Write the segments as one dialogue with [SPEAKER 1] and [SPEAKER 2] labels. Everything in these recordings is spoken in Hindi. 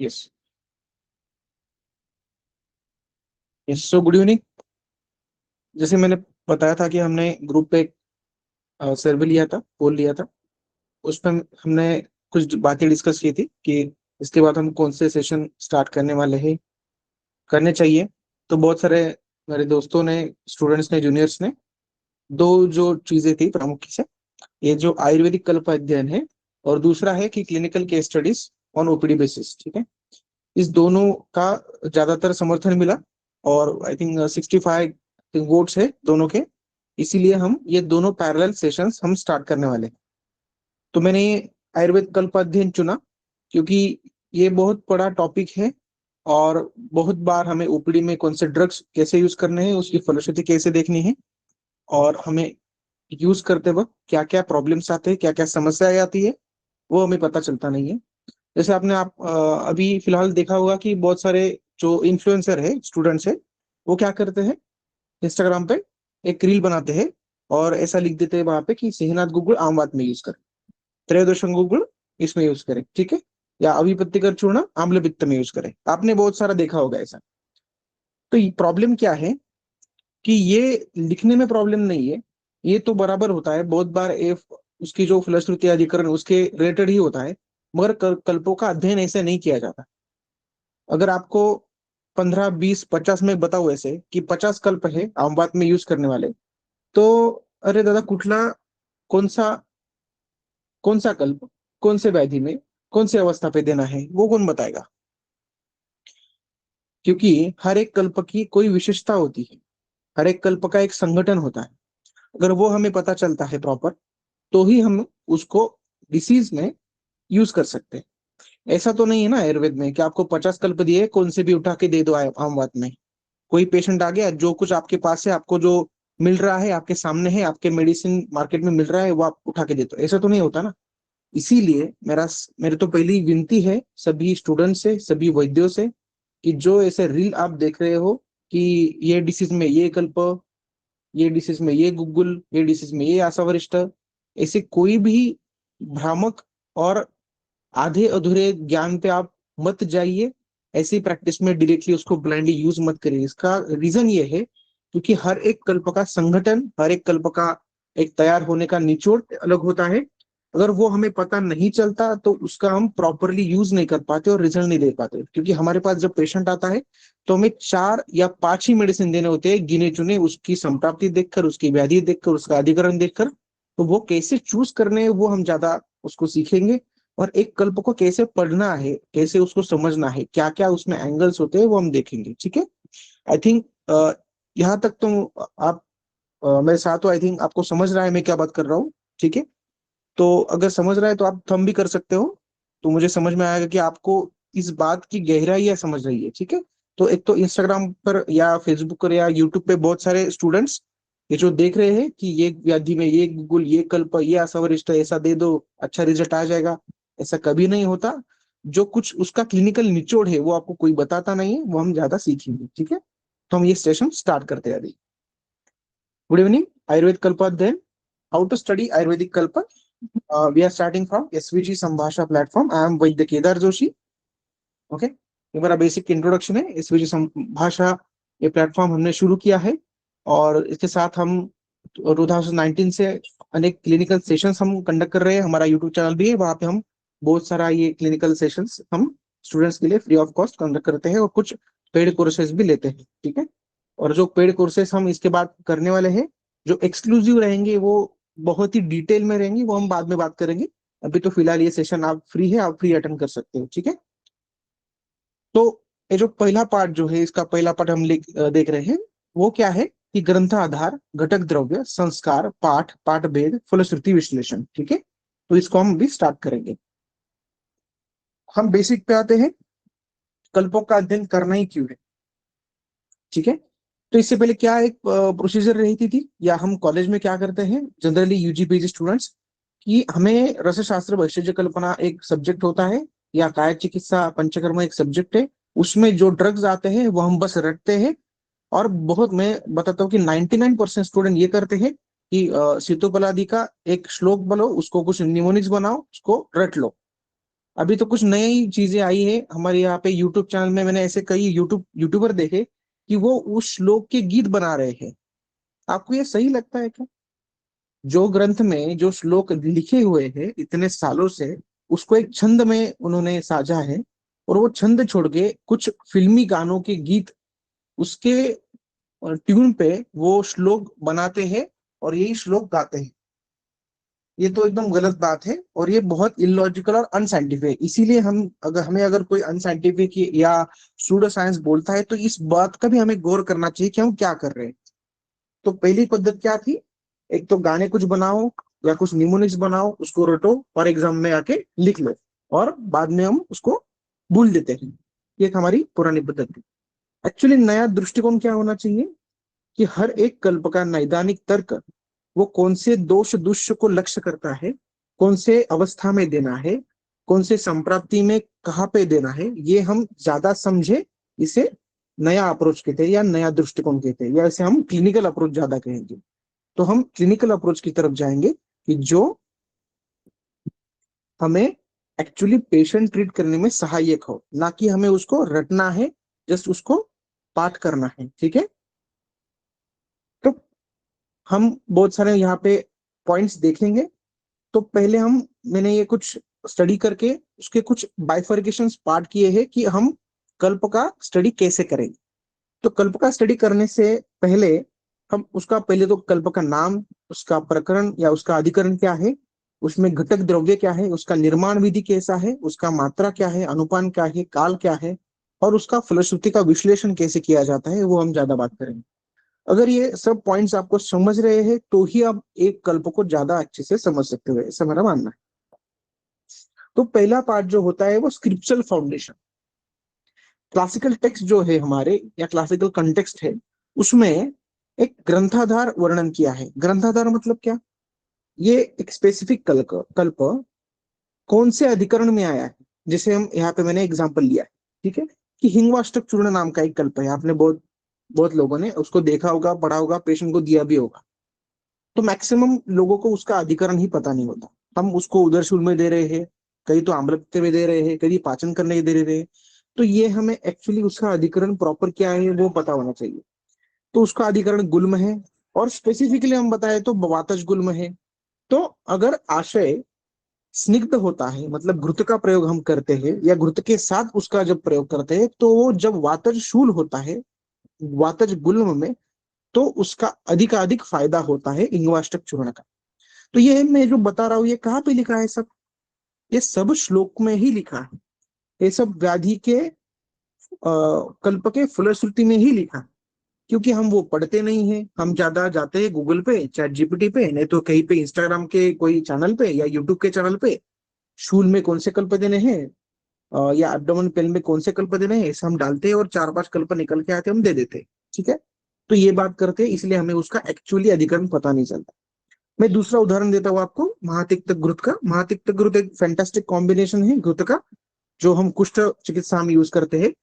[SPEAKER 1] Yes yes, so good evening. जैसे मैंने बताया था कि हमने ग्रुप पे एक सर्वे लिया था, पोल लिया था। उसमें हमने कुछ बातें डिस्कस की थी कि इसके बाद हम कौन से सेशन स्टार्ट करने वाले हैं, करने चाहिए। तो बहुत सारे मेरे दोस्तों ने, स्टूडेंट्स ने, जूनियर्स ने दो जो चीजें थी प्रमुख से, ये जो आयुर्वेदिक कल्प अध्ययन है और दूसरा है कि clinical case studies on OPD basis, ठीक है। इस दोनों का ज्यादातर समर्थन मिला और आई थिंक 65 वोट्स है दोनों के। इसीलिए हम ये दोनों पैरेलल सेशंस हम स्टार्ट करने वाले हैं। तो मैंने ये आयुर्वेद कल्प अध्ययन चुना क्योंकि ये बहुत बड़ा टॉपिक है और बहुत बार हमें ओपीडी में कौन से ड्रग्स कैसे यूज करने हैं, उसकी फलश्रुति कैसे देखनी है और हमें यूज करते वक्त क्या क्या प्रॉब्लम्स आते हैं, क्या क्या समस्याएं आती है, वो हमें पता चलता नहीं है। जैसे अभी फिलहाल देखा होगा कि बहुत सारे जो इन्फ्लुएंसर है, स्टूडेंट्स है, वो क्या करते हैं, इंस्टाग्राम पे एक रील बनाते हैं और ऐसा लिख देते हैं वहां पे कि सेहनाथ गुग्गुल आम बात में यूज करें, त्रयोदशं गुग्गुल इसमें यूज करें, ठीक है, या अभिपत्तिकर चूर्ण आम्ल पित्त में यूज करें। आपने बहुत सारा देखा होगा ऐसा। तो प्रॉब्लम क्या है कि ये लिखने में प्रॉब्लम नहीं है, ये तो बराबर होता है बहुत बार, उसकी जो फलश्रुति अधिकरण उसके रिलेटेड ही होता है, मगर कल्पों का अध्ययन ऐसे नहीं किया जाता। अगर आपको 15, 20, 50 में बताओ ऐसे कि 50 कल्प है आम बात में यूज करने वाले, तो अरे दादा कुठला, कौन सा कौन सा कल्प, कौन से व्याधि में, कौन सी अवस्था पे देना है, वो कौन बताएगा? क्योंकि हर एक कल्प की कोई विशेषता होती है, हर एक कल्प का एक संगठन होता है। अगर वो हमें पता चलता है प्रॉपर, तो ही हम उसको डिसीज में यूज कर सकते हैं। ऐसा तो नहीं है ना आयुर्वेद में कि आपको 50 कल्प दिए कौन से भी उठा के दे दो आम बात में। कोई पेशेंट आ गया, जो कुछ आपके पास है, आपको जो मिल रहा है आपके सामने है, आपके मेडिसिन मार्केट में मिल रहा है, वो आप उठा के देते हो, ऐसा तो नहीं होता ना। इसीलिए मेरे तो पहली विनती है सभी स्टूडेंट से, सभी वैद्यों से, कि जो ऐसे रील आप देख रहे हो कि ये डिसीज में ये कल्प, ये डिसीज में ये गुग्गुल, ये डिसीज में ये आसावरिष्ट, ऐसे कोई भी भ्रामक और आधे अधूरे ज्ञान पे आप मत जाइए। ऐसी प्रैक्टिस में डायरेक्टली उसको ब्लाइंडली यूज मत करिए। इसका रीजन ये है क्योंकि हर एक कल्प का संगठन, हर एक कल्प का एक तैयार होने का निचोड़ अलग होता है। अगर वो हमें पता नहीं चलता तो उसका हम प्रॉपरली यूज नहीं कर पाते और रिजल्ट नहीं दे पाते। क्योंकि हमारे पास जब पेशेंट आता है तो हमें 4 या 5 ही मेडिसिन देने होते हैं, गिने चुने, उसकी संप्राप्ति देखकर, उसकी व्याधि देखकर, उसका अधिकरण देखकर। तो वो कैसे चूज करने हैं वो हम ज्यादा उसको सीखेंगे। और एक कल्प को कैसे पढ़ना है, कैसे उसको समझना है, क्या क्या उसमें एंगल्स होते हैं, वो हम देखेंगे, ठीक है। आई थिंक यहाँ तक तो आप मेरे साथ हो। आई थिंक आपको समझ रहा है मैं क्या बात कर रहा हूँ, ठीक है। तो अगर समझ रहा है तो आप थंब भी कर सकते हो, तो मुझे समझ में आएगा कि आपको इस बात की गहराई समझ रही है, ठीक है। तो एक तो इंस्टाग्राम पर या फेसबुक पर या यूट्यूब पे बहुत सारे स्टूडेंट्स ये जो देख रहे हैं कि ये व्याधि में ये गूगल, ये कल्प, ये असवरिष्ट, ऐसा दे दो अच्छा रिजल्ट आ जाएगा, ऐसा कभी नहीं होता। जो कुछ उसका क्लिनिकल निचोड़ है वो आपको कोई बताता नहीं है, वो हम ज्यादा सीखेंगे, ठीक है। तो हम ये सेशन स्टार्ट करते हैं अभी। Good evening. आयुर्वेद कल्प अध्ययन, how to study Ayurvedic kalpa. We are starting from SVG Sambhasha platform. I am Vaidya Kedar Joshi. Okay, ये मेरा बेसिक इंट्रोडक्शन है। एसवीजी संभाषा ये प्लेटफॉर्म हमने शुरू किया है और इसके साथ हम 2019 से अनेक क्लिनिकल सेशंस हम कंडक्ट कर रहे हैं। हमारा यूट्यूब चैनल भी है, वहां पे हम बहुत सारा ये क्लिनिकल सेशंस हम स्टूडेंट्स के लिए फ्री ऑफ कॉस्ट कंडक्ट करते हैं और कुछ पेड कोर्सेज भी लेते हैं, ठीक है। और जो पेड कोर्सेज हम इसके बाद करने वाले हैं, जो एक्सक्लूसिव रहेंगे, वो बहुत ही डिटेल में रहेंगे, वो हम बाद में बात करेंगे। अभी तो फिलहाल ये सेशन आप फ्री है, आप फ्री अटेंड कर सकते हो, ठीक है। तो ये जो पहला पार्ट जो है, इसका पहला पार्ट हम देख रहे हैं, वो क्या है कि ग्रंथ आधार, घटक द्रव्य, संस्कार, पाठ, पाठ भेद, फलश्रुति विश्लेषण, ठीक है। तो इसको हम भी स्टार्ट करेंगे। हम बेसिक पे आते हैं, कल्पों का अध्ययन करना ही क्यों है, ठीक है। तो इससे पहले क्या एक प्रोसीजर रहती थी, या हम कॉलेज में क्या करते हैं जनरली, यूजी पीजी स्टूडेंट्स, कि हमें रसशास्त्र वैशेज्य कल्पना एक सब्जेक्ट होता है, या काय चिकित्सा पंचकर्म एक सब्जेक्ट है। उसमें जो ड्रग्स आते हैं वो हम बस रटते हैं। और बहुत, मैं बताता हूँ कि 99% स्टूडेंट ये करते हैं कि सीतोपलादि का एक श्लोक बोलो, उसको कुछ निमोनिक्स बनाओ, उसको रट लो। अभी तो कुछ नई चीजें आई है हमारे यहाँ पे यूट्यूब चैनल में, मैंने ऐसे कई यूट्यूबर देखे कि वो उस श्लोक के गीत बना रहे हैं। आपको ये सही लगता है क्या? जो ग्रंथ में जो श्लोक लिखे हुए हैं इतने सालों से, उसको एक छंद में उन्होंने साजा है, और वो छंद छोड़ के कुछ फिल्मी गानों के गीत, उसके ट्यून पे वो श्लोक बनाते हैं और यही श्लोक गाते हैं। ये तो एकदम गलत बात है, और ये बहुत इलॉजिकल और अनसाइंटिफिक है। इसीलिए अगर कोई अनसाइंटिफिक या सूडो साइंस बोलता है, तो इस बात का भी हमें गौर करना चाहिए कि हम क्या कर रहे हैं। तो पहली पद्धति क्या थी? एक तो गाने कुछ बनाओ या कुछ निमोनिक्स बनाओ, उसको रटो और एग्जाम में आके लिख लो, और बाद में हम उसको भूल देते हैं। ये एक हमारी पुरानी पद्धति। एक्चुअली नया दृष्टिकोण क्या होना चाहिए कि हर एक कल्प का नैदानिक तर्क, वो कौन से दोष दुष्य को लक्ष्य करता है, कौन से अवस्था में देना है, कौन से संप्राप्ति में कहाँ पे देना है, ये हम ज्यादा समझे, इसे नया अप्रोच कहते हैं या नया दृष्टिकोण कहते हैं, या इसे हम क्लिनिकल अप्रोच ज्यादा कहेंगे। तो हम क्लिनिकल अप्रोच की तरफ जाएंगे कि जो हमें एक्चुअली पेशेंट ट्रीट करने में सहायक हो, ना कि हमें उसको रटना है, जस्ट उसको पाठ करना है। ठीक है? तो हम बहुत सारे यहाँ पे पॉइंट्स देखेंगे। तो पहले मैंने ये कुछ स्टडी करके उसके कुछ बाइफर्केशन पार्ट किए हैं कि हम कल्प का स्टडी कैसे करेंगे। तो कल्प का स्टडी करने से पहले हम उसका पहले तो कल्प का नाम, उसका प्रकरण या उसका अधिकरण क्या है, उसमें घटक द्रव्य क्या है, उसका निर्माण विधि कैसा है, उसका मात्रा क्या है, अनुपान क्या है, काल क्या है, और उसका फलश्रुति का विश्लेषण कैसे किया जाता है, वो हम ज्यादा बात करेंगे। अगर ये सब पॉइंट्स आपको समझ रहे हैं तो ही आप एक कल्प को ज्यादा अच्छे से समझ सकते हो, ऐसा मेरा मानना है। तो पहला पार्ट जो होता है वो स्क्रिप्चुरल फाउंडेशन। क्लासिकल टेक्स्ट जो है हमारे, या क्लासिकल कंटेक्स्ट है, उसमें एक ग्रंथाधार वर्णन किया है। ग्रंथाधार मतलब क्या? ये एक स्पेसिफिक कल्प कौन से अधिकरण में आया है। जैसे हम यहाँ पे मैंने एग्जांपल लिया है, ठीक है, कि हिंगवाष्टक चूर्ण नाम का एक कल्प है। आपने बहुत बहुत लोगों ने उसको देखा होगा, पढ़ा होगा, पेशेंट को दिया भी होगा। तो मैक्सिमम लोगों को उसका अधिकरण ही पता नहीं होता। हम उसको उदरशूल में दे रहे हैं, कहीं तो आम्लपित्त में दे रहे हैं, कहीं पाचन करने के दे रहे हैं। तो ये हमें एक्चुअली उसका अधिकरण प्रॉपर क्या है वो पता होना चाहिए। तो उसका अधिकरण गुल्म है, और स्पेसिफिकली हम बताए तो वातज गुल्म है। तो अगर आशय स्निग्ध होता है, मतलब घृत का प्रयोग हम करते हैं या घृत के साथ उसका जब प्रयोग करते हैं, तो वो जब वातज शूल होता है, वातज गुल्म में, तो उसका अधिकाधिक फायदा होता है इंगवाष्टक चूर्ण का। तो ये मैं जो बता रहा हूँ, ये कहाँ पे लिखा है सब? ये सब श्लोक में ही लिखा है। ये सब व्याधि के कल्प के फलश्रुति में ही लिखा है। क्योंकि हम वो पढ़ते नहीं है, हम ज्यादा जाते हैं गूगल पे, चैट जीपीटी पे, नहीं तो कहीं पे इंस्टाग्राम के कोई चैनल पे या यूट्यूब के चैनल पे, शूल में कौन से कल्प देने हैं, या एब्डोमेन पेन में कौन से कल्प देने हैं, ऐसे हम डालते हैं और 4-5 कल्प निकल के आते हैं, हम दे देते हैं। ठीक है? तो ये बात करते हैं, इसलिए हमें उसका एक्चुअली अधिकरण पता नहीं चलता। मैं दूसरा उदाहरण देता हूँ आपको, महातिक्त घृत का। महातिक्त घृत एक फैंटास्टिक कॉम्बिनेशन है घृत का, जो हम कुष्ठ चिकित्सा में यूज करते हैं।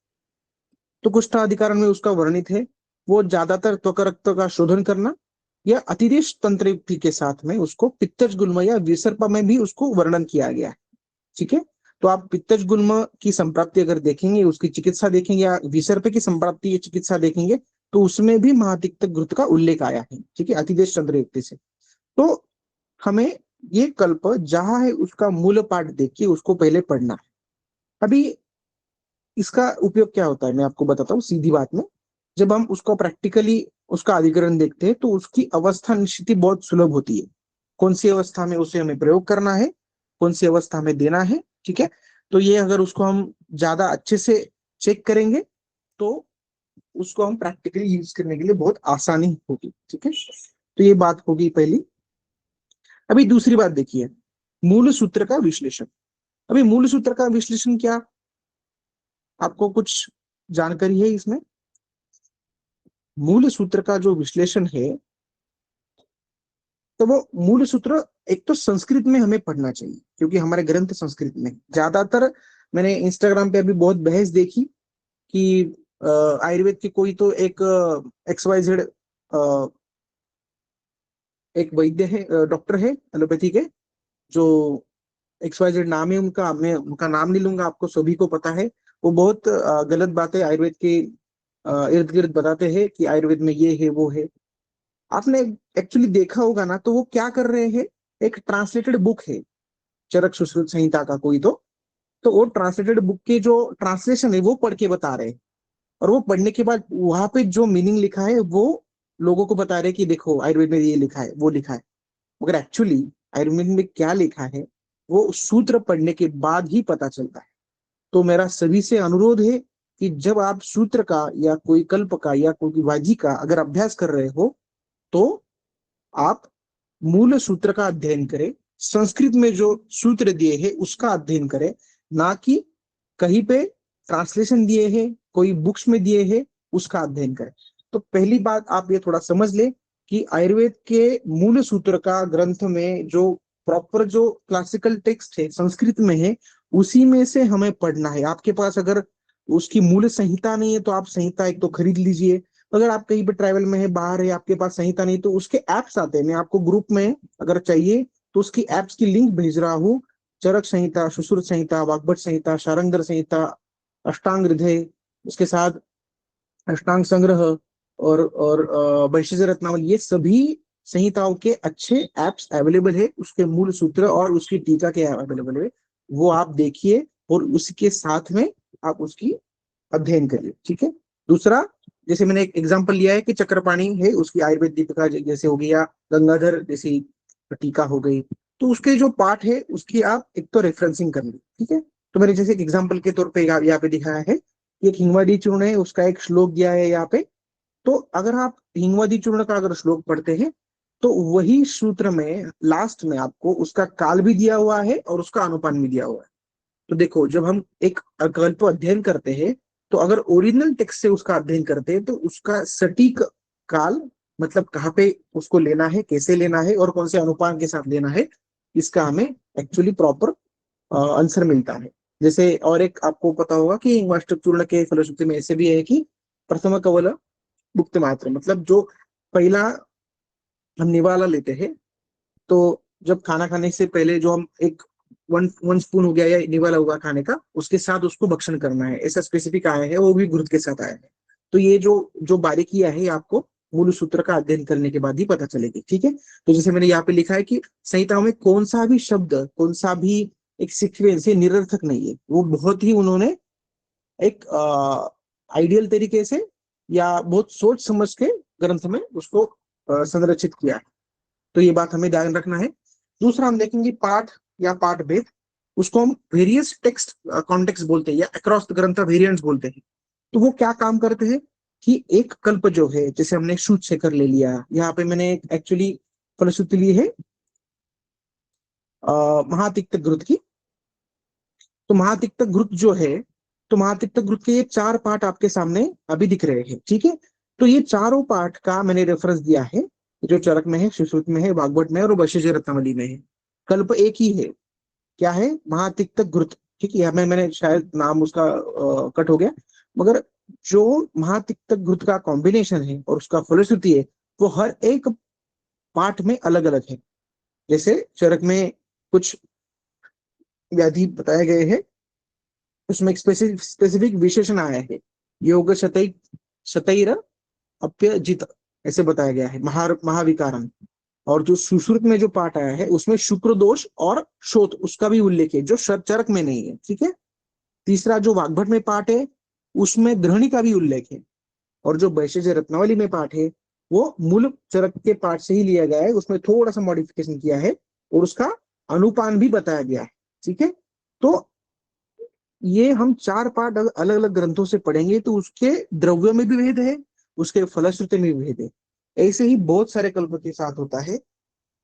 [SPEAKER 1] तो कुष्ठ अधिकरण में उसका वर्णित है, वो ज्यादातर त्वक रक्त का शोधन करना, या अतिदेश तंत्र युक्ति के साथ में उसको पित्तज गुल्म या विसर्प में भी उसको वर्णन किया गया है। ठीक है? तो आप पित्तज गुल्म की संप्राप्ति अगर देखेंगे, उसकी चिकित्सा देखेंगे, या विसर्प की संप्राप्ति या चिकित्सा देखेंगे, तो उसमें भी महातिक्त घृत का उल्लेख आया है। ठीक है? अतिदेश तंत्र युक्ति से। तो हमें ये कल्प जहां है उसका मूल पाठ देख के उसको पहले पढ़ना है। अभी इसका उपयोग क्या होता है मैं आपको बताता हूँ सीधी बात में। जब हम उसको प्रैक्टिकली उसका अधिकरण देखते हैं, तो उसकी अवस्था निश्चित बहुत सुलभ होती है। कौन सी अवस्था में उसे हमें प्रयोग करना है, कौन सी अवस्था में देना है। ठीक है? तो ये अगर उसको हम ज्यादा अच्छे से चेक करेंगे, तो उसको हम प्रैक्टिकली यूज करने के लिए बहुत आसानी होगी। ठीक है? तो ये बात होगी पहली। अभी दूसरी बात देखिए, मूल सूत्र का विश्लेषण। अभी मूल सूत्र का विश्लेषण क्या, आपको कुछ जानकारी है इसमें? मूल सूत्र का जो विश्लेषण है, तो वो मूल सूत्र एक तो संस्कृत में हमें पढ़ना चाहिए, क्योंकि हमारे ग्रंथ संस्कृत में ज्यादातर। मैंने इंस्टाग्राम पे अभी बहुत बहस देखी कि आयुर्वेद के कोई तो एक XYZ एक वैद्य है, डॉक्टर है एलोपैथी के, जो XYZ नाम है उनका, मैं उनका नाम नहीं लूंगा, आपको सभी को पता है। वो बहुत गलत बातें आयुर्वेद के इर्द गिर्द बताते हैं कि आयुर्वेद में ये है वो है। आपने एक्चुअली देखा होगा ना, तो वो क्या कर रहे हैं, एक ट्रांसलेटेड बुक है चरक सुश्रुत संहिता का कोई, तो वो ट्रांसलेटेड बुक के जो ट्रांसलेशन है वो पढ़ के बता रहे हैं। और वो पढ़ने के बाद वहां पे जो मीनिंग लिखा है वो लोगों को बता रहे हैं कि देखो आयुर्वेद में ये लिखा है वो लिखा है। मगर एक्चुअली आयुर्वेद में क्या लिखा है वो सूत्र पढ़ने के बाद ही पता चलता है। तो मेरा सभी से अनुरोध है कि जब आप सूत्र का या कोई कल्प का या कोई वाजी का अगर अभ्यास कर रहे हो, तो आप मूल सूत्र का अध्ययन करें, संस्कृत में जो सूत्र दिए हैं उसका अध्ययन करें, ना कि कहीं पे ट्रांसलेशन दिए हैं कोई बुक्स में दिए हैं उसका अध्ययन करें। तो पहली बात आप ये थोड़ा समझ ले कि आयुर्वेद के मूल सूत्र का ग्रंथ में जो प्रॉपर जो क्लासिकल टेक्स्ट है संस्कृत में है, उसी में से हमें पढ़ना है। आपके पास अगर उसकी मूल संहिता नहीं है तो आप संहिता एक तो खरीद लीजिए। अगर आप कहीं पे ट्रैवल में है, बाहर है, आपके पास संहिता नहीं, तो उसके एप्स आते हैं, मैं आपको ग्रुप में अगर चाहिए तो उसकी एप्स की लिंक भेज रहा हूँ। चरक संहिता, सुश्रुत संहिता, वाग्भट संहिता, शारंगर संहिता, अष्टांग हृदय, उसके साथ अष्टांग संग्रह और वैशेष रत्नावली, ये सभी संहिताओं के अच्छे एप्स अवेलेबल है, उसके मूल सूत्र और उसकी टीका के अवेलेबल है। वो आप देखिए और उसके साथ में आप उसकी अध्ययन करिए, ठीक है। दूसरा, जैसे मैंने एक एग्जांपल लिया है कि चक्रपाणी है, उसकी आयुर्वेद दीपिका जैसे हो गई, या गंगाधर जैसी टीका हो गई, तो उसके जो पार्ट है उसकी आप एक तो रेफरेंसिंग कर ली, ठीक है। तो मैंने जैसे एक एग्जांपल के तौर पे यहाँ पे दिखाया है कि एक हिंगवादी चूर्ण है, उसका एक श्लोक दिया है यहाँ पे। तो अगर आप हिंगवादी चूर्ण का अगर श्लोक पढ़ते हैं तो वही सूत्र में लास्ट में आपको उसका काल भी दिया हुआ है और उसका अनुपान भी दिया हुआ है। तो देखो, जब हम एक कल्प अध्ययन करते हैं तो अगर ओरिजिनल टेक्स्ट से उसका अध्ययन करते हैं तो उसका सटीक काल, मतलब कहाँ पे उसको लेना है, कैसे लेना है और कौन से अनुपान के साथ लेना है, इसका हमें एक्चुअली प्रॉपर आंसर मिलता है। जैसे और एक आपको पता होगा कि मास्टर चूर्ण के फलश्रुति में ऐसे भी है कि प्रथम कवल भुक्त मात्र, मतलब जो पहला हम निवाला लेते हैं, तो जब खाना खाने से पहले जो हम एक वन वन स्पून हो गया या निवाला हुआ खाने का, उसके साथ उसको भक्षण करना है, ऐसा स्पेसिफिक आया है, वो भी गुरुत के साथ आया है। तो ये जो जो बारीकियां है आपको मूल सूत्र का अध्ययन करने के बाद ही पता चलेगी, ठीक है। तो जैसे मैंने यहाँ पे लिखा है कि संहिताओं में कौन सा भी शब्द, कौन सा भी एक सीक्वेंस ये निरर्थक नहीं है, वो बहुत ही उन्होंने एक आइडियल तरीके से या बहुत सोच समझ के ग्रंथ में उसको संरचित किया है। तो ये बात हमें ध्यान रखना है। दूसरा हम देखेंगे पाठ या पाठ भेद, उसको हम वेरियस टेक्स्ट कॉन्टेक्स्ट बोलते हैं या अक्रॉस द ग्रंथ वेरिएंट्स बोलते हैं। तो वो क्या काम करते हैं कि एक कल्प जो है, जैसे हमने सूत शेखर ले लिया, यहाँ पे मैंने एक्चुअली फलश्रुति ली है महातिक्त घृत की। तो महातिक्त घृत जो है, तो महातिक्त घृत के ये 4 पाठ आपके सामने अभी दिख रहे हैं, ठीक है। तो ये चारों पाठ का मैंने रेफरेंस दिया है, जो चरक में है, सुश्रुत में है, वाग्भट में है और वैशेष रत्नावली में है। कल्प एक ही है, क्या है, महातिक्त घृत, ठीक है। मैंने शायद नाम उसका कट हो गया, मगर जो महातिक्त घृत का कॉम्बिनेशन है और उसका फलश्रुति है वो हर एक पाठ में अलग अलग है। जैसे चरक में कुछ व्याधि बताए गए हैं, उसमें एक स्पेसिफिक विशेषण आया है, योग शतई शतैर अप्यजित, ऐसे बताया गया है, महाविकारम। और जो सुश्रुत में जो पाठ आया है उसमें शुक्र दोष और शोथ उसका भी उल्लेख है, जो चरक में नहीं है, ठीक है। तीसरा जो वाग्भट में पाठ है उसमें ग्रहणी का भी उल्लेख है। और जो वैशेष रत्नावली में पाठ है वो मूल चरक के पाठ से ही लिया गया है, उसमें थोड़ा सा मॉडिफिकेशन किया है और उसका अनुपान भी बताया गया है, ठीक है। तो ये हम 4 पार्ट अलग अलग ग्रंथों से पढ़ेंगे तो उसके द्रव्य में भी भेद है, उसके फलश्रुति में भी भेद है। ऐसे ही बहुत सारे कल्प के साथ होता है।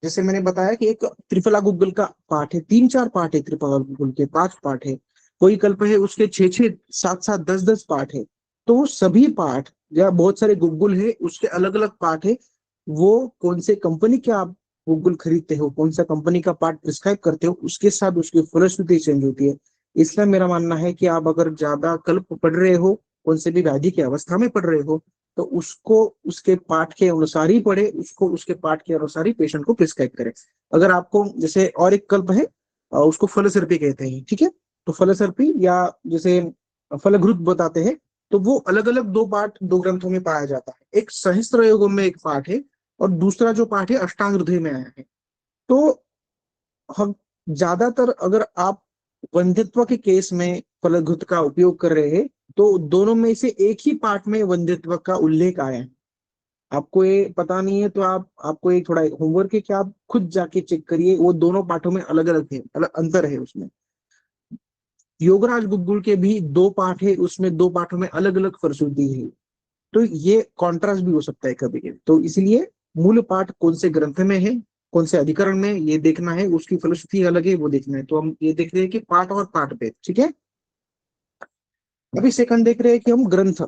[SPEAKER 1] जैसे मैंने बताया कि एक त्रिफला गुग्गल का पाठ है, 3-4 पाठ है, त्रिफला गुग्गल के 5 पाठ है, कोई कल्प है उसके 6-6 7-7 10-10 पाठ है। तो सभी पाठ या बहुत सारे गुग्गुल है उसके अलग अलग पाठ है। वो कौन से कंपनी के आप गुग्गुल खरीदते हो, कौन सा कंपनी का पार्ट प्रिस्क्राइब करते हो, उसके साथ उसकी फलश्रुति चेंज होती है। इसलिए मेरा मानना है कि आप अगर ज्यादा कल्प पढ़ रहे हो, कौन से भी व्याधि की अवस्था में पढ़ रहे हो, तो उसको उसके पाठ के अनुसार ही पढ़े, उसको उसके पाठ के अनुसार ही पेशेंट को प्रिस्क्राइब करें। अगर आपको जैसे और एक कल्प है उसको फलसर्पी कहते हैं, ठीक है। तो फलसर्पी या जैसे फलघ्रुत बताते हैं, तो वो अलग अलग दो पाठ दो ग्रंथों में पाया जाता है। एक सहस्त्र योगों में एक पाठ है, और दूसरा जो पाठ है अष्टांग हृदय में आया है। तो हम ज्यादातर अगर आप वंध्यत्व के केस में फलघ्रुत का उपयोग कर रहे हैं, तो दोनों में से एक ही पाठ में वंध्यत्व का उल्लेख आया है। आपको ये पता नहीं है तो आपको एक थोड़ा होमवर्क है कि आप खुद जाके चेक करिए, वो दोनों पाठों में अलग अलग है, अलग अंतर है उसमें। योगराज गुग्गुल के भी दो पाठ है, उसमें दो पाठों में अलग अलग फलश्रुति है। तो ये कॉन्ट्रास्ट भी हो सकता है कभी कभी, तो इसलिए मूल पाठ कौन से ग्रंथ में है, कौन से अधिकरण में, ये देखना है। उसकी फलश्रुति अलग है, वो देखना है। तो हम ये देख रहे हैं कि पाठ और पाठ भेद, ठीक है। अभी सेकंड देख रहे हैं कि हम ग्रंथ।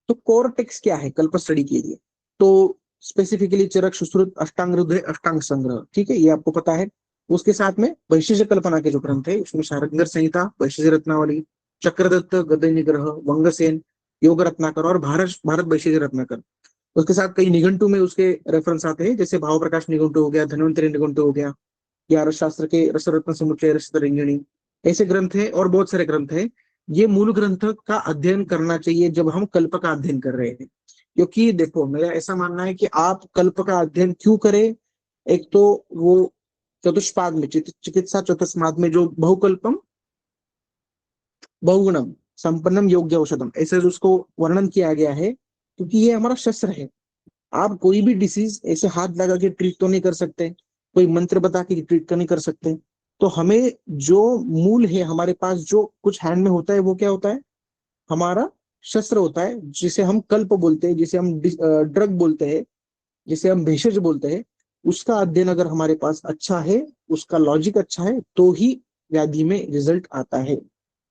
[SPEAKER 1] तो कोर टेक्स्ट क्या है कल्प स्टडी के लिए? तो स्पेसिफिकली चरक, सुश्रुत, अष्टांग हृदय, अष्टांग संग्रह, ठीक है, ये आपको पता है। उसके साथ में वैशेष कल्पना के जो ग्रंथ है, उसमें शारंगर संहिता, वैशेष रत्नावली, चक्रदत्त, गद्य निग्रह, वंगसेन, योग रत्नाकर और भारत भारत वैशेष रत्नाकर। उसके साथ कई निघंटु में उसके रेफरेंस आते हैं, जैसे भाव प्रकाश निघंटु हो गया, धन्वंतरी निघंटु हो गया, या रसशास्त्र के रसरत्न समुच्चय, रसतरंगिणी, ऐसे ग्रंथ है और बहुत सारे ग्रंथ है। ये मूल ग्रंथ का अध्ययन करना चाहिए जब हम कल्प का अध्ययन कर रहे हैं। क्योंकि देखो, मेरा ऐसा मानना है कि आप कल्प का अध्ययन क्यों करें। एक तो वो चतुष्पाद में, चिकित्सा चतुष्पाद में जो बहुकल्पम बहुगुणम संपन्नम योग्य औषधम, ऐसे उसको वर्णन किया गया है, क्योंकि ये हमारा शस्त्र है। आप कोई भी डिसीज ऐसे हाथ लगा के ट्रीट तो नहीं कर सकते, कोई मंत्र बता के ट्रीट तो नहीं कर सकते। तो हमें जो मूल है, हमारे पास जो कुछ हैंड में होता है, वो क्या होता है? हमारा शस्त्र होता है, जिसे हम कल्प बोलते हैं, जिसे हम ड्रग बोलते हैं, जिसे हम भेषज बोलते हैं। उसका अध्ययन अगर हमारे पास अच्छा है, उसका लॉजिक अच्छा है, तो ही व्याधि में रिजल्ट आता है।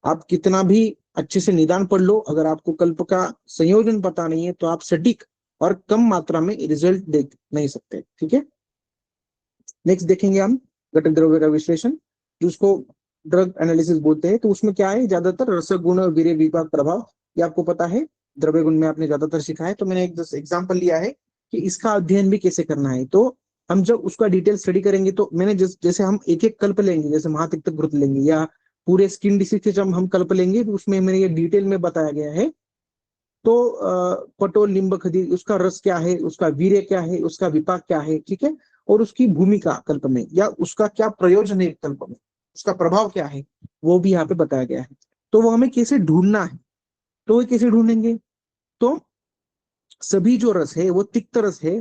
[SPEAKER 1] आप कितना भी अच्छे से निदान पढ़ लो, अगर आपको कल्प का संयोजन पता नहीं है, तो आप सटीक और कम मात्रा में रिजल्ट देख नहीं सकते, ठीक है। नेक्स्ट देखेंगे हम घटक द्रव्य का विश्लेषण, जिसको ड्रग एनालिसिस बोलते हैं। तो उसमें क्या है, ज्यादातर रसगुण, वीर्य, विपाक, प्रभाव, ये आपको पता है। द्रव्य गुण में आपने ज्यादातर सीखा है। तो मैंने एक एग्जाम्पल लिया है कि इसका अध्ययन भी कैसे करना है। तो हम जब उसका डिटेल स्टडी करेंगे, तो मैंने जैसे हम एक एक कल्प लेंगे, जैसे महातिक्तक ग्रुप लेंगे, या पूरे स्किन डिसीज के जब हम कल्प लेंगे, तो उसमें मैंने ये डिटेल में बताया गया है। तो पटोल, निम्ब, खदीर, उसका रस क्या है, उसका वीर्य क्या है, उसका विपाक क्या है, ठीक है, और उसकी भूमिका कल्प में, या उसका क्या प्रयोजन है कल्प में, उसका प्रभाव क्या है, वो भी यहाँ पे बताया गया है। तो वो हमें कैसे ढूंढना है, तो वो कैसे ढूंढेंगे? तो सभी जो रस है वो तिक्त रस है,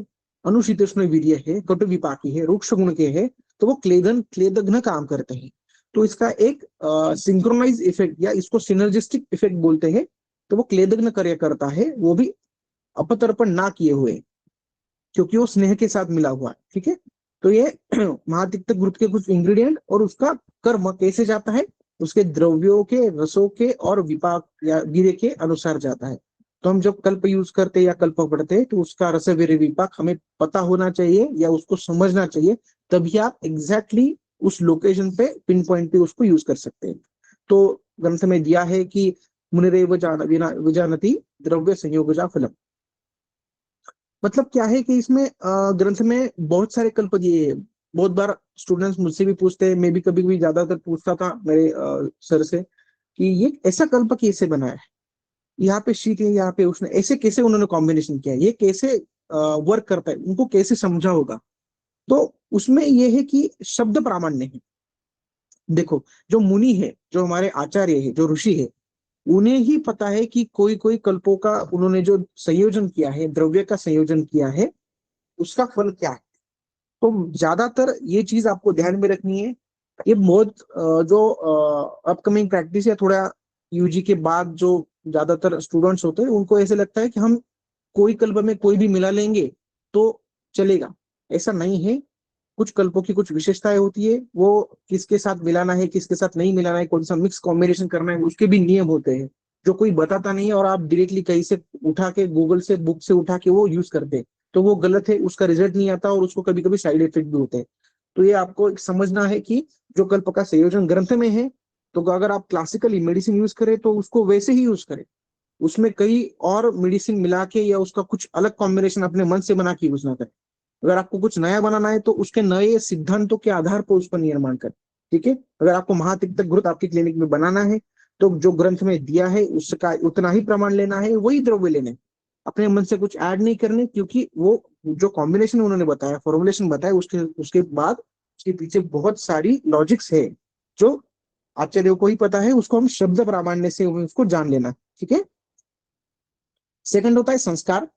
[SPEAKER 1] अनुशीतोष्ण वीर्य है, कटु विपाकी है, रुक्ष गुण के है, तो वो क्लेदग्न काम करते हैं। तो इसका एक सिंक्रोनाइज इफेक्ट, या इसको सिनर्जिस्टिक इफेक्ट बोलते हैं। तो वो क्लेदग्न कार्य करता है, वो भी अपतर्पण ना किए हुए, क्योंकि वो स्नेह के साथ मिला हुआ है, ठीक है। तो ये महातिक्त ग्रुप के कुछ इंग्रेडिएंट और उसका कर्म कैसे जाता है, उसके द्रव्यों के, रसों के और विपाक या वीर्य के अनुसार जाता है। तो हम जब कल्प यूज करते हैं या कल्प पढ़ते हैं, तो उसका रस, वीर्य, विपाक हमें पता होना चाहिए या उसको समझना चाहिए। तभी आप एग्जैक्टली उस लोकेशन पे, पिन पॉइंट पे उसको यूज कर सकते हैं। तो ग्रंथ में दिया है कि मुनिरेव विजानति द्रव्य संयोगजा फलम। मतलब क्या है कि इसमें ग्रंथ में बहुत सारे कल्प दिए हैं। बहुत बार स्टूडेंट्स मुझसे भी पूछते हैं, मैं भी कभी कभी ज्यादातर पूछता था मेरे सर से, कि ये ऐसा कल्प कैसे बनाया है, यहाँ पे शीत है, यहाँ पे उसने ऐसे कैसे उन्होंने कॉम्बिनेशन किया, ये कैसे वर्क करता है, उनको कैसे समझा होगा। तो उसमें ये है कि शब्द प्रामाण्य है। देखो, जो मुनि है, जो हमारे आचार्य है, जो ऋषि है, उन्हें ही पता है कि कोई कोई कल्पों का उन्होंने जो संयोजन किया है, द्रव्य का संयोजन किया है, उसका फल क्या है। तो ज्यादातर ये चीज आपको ध्यान में रखनी है। ये बहुत जो अपकमिंग प्रैक्टिस या थोड़ा यूजी के बाद जो ज्यादातर स्टूडेंट्स होते हैं, उनको ऐसे लगता है कि हम कोई कल्प में कोई भी मिला लेंगे तो चलेगा। ऐसा नहीं है। कुछ कल्पों की कुछ विशेषताएं होती है, वो किसके साथ मिलाना है, किसके साथ नहीं मिलाना है, कौन सा मिक्स कॉम्बिनेशन करना है, उसके भी नियम होते हैं, जो कोई बताता नहीं है, और आप डायरेक्टली कहीं से उठा के, गूगल से, बुक से उठा के वो यूज करते हैं, तो वो गलत है, उसका रिजल्ट नहीं आता और उसको कभी कभी साइड इफेक्ट भी होते हैं। तो ये आपको समझना है कि जो कल्प का संयोजन ग्रंथ में है, तो अगर आप क्लासिकली मेडिसिन यूज करें तो उसको वैसे ही यूज करें। उसमें कई और मेडिसिन मिला के या उसका कुछ अलग कॉम्बिनेशन अपने मन से बना के यूज ना करें। अगर आपको कुछ नया बनाना है, तो उसके नए सिद्धांतों के आधार पर उसका निर्माण करें। ठीक है। अगर आपको महातिक्तक घृत आपके क्लिनिक में बनाना है तो जो ग्रंथ में दिया है उसका उतना ही प्रमाण लेना है, वही द्रव्य लेने, अपने मन से कुछ ऐड नहीं करने, क्योंकि वो जो कॉम्बिनेशन उन्होंने बताया, फॉर्मुलेशन बताया, उसके उसके बाद उसके पीछे बहुत सारी लॉजिक्स है जो आचार्य को ही पता है, उसको हम शब्द प्रामाण्य से उसको जान लेना। ठीक है। सेकंड होता है संस्कार।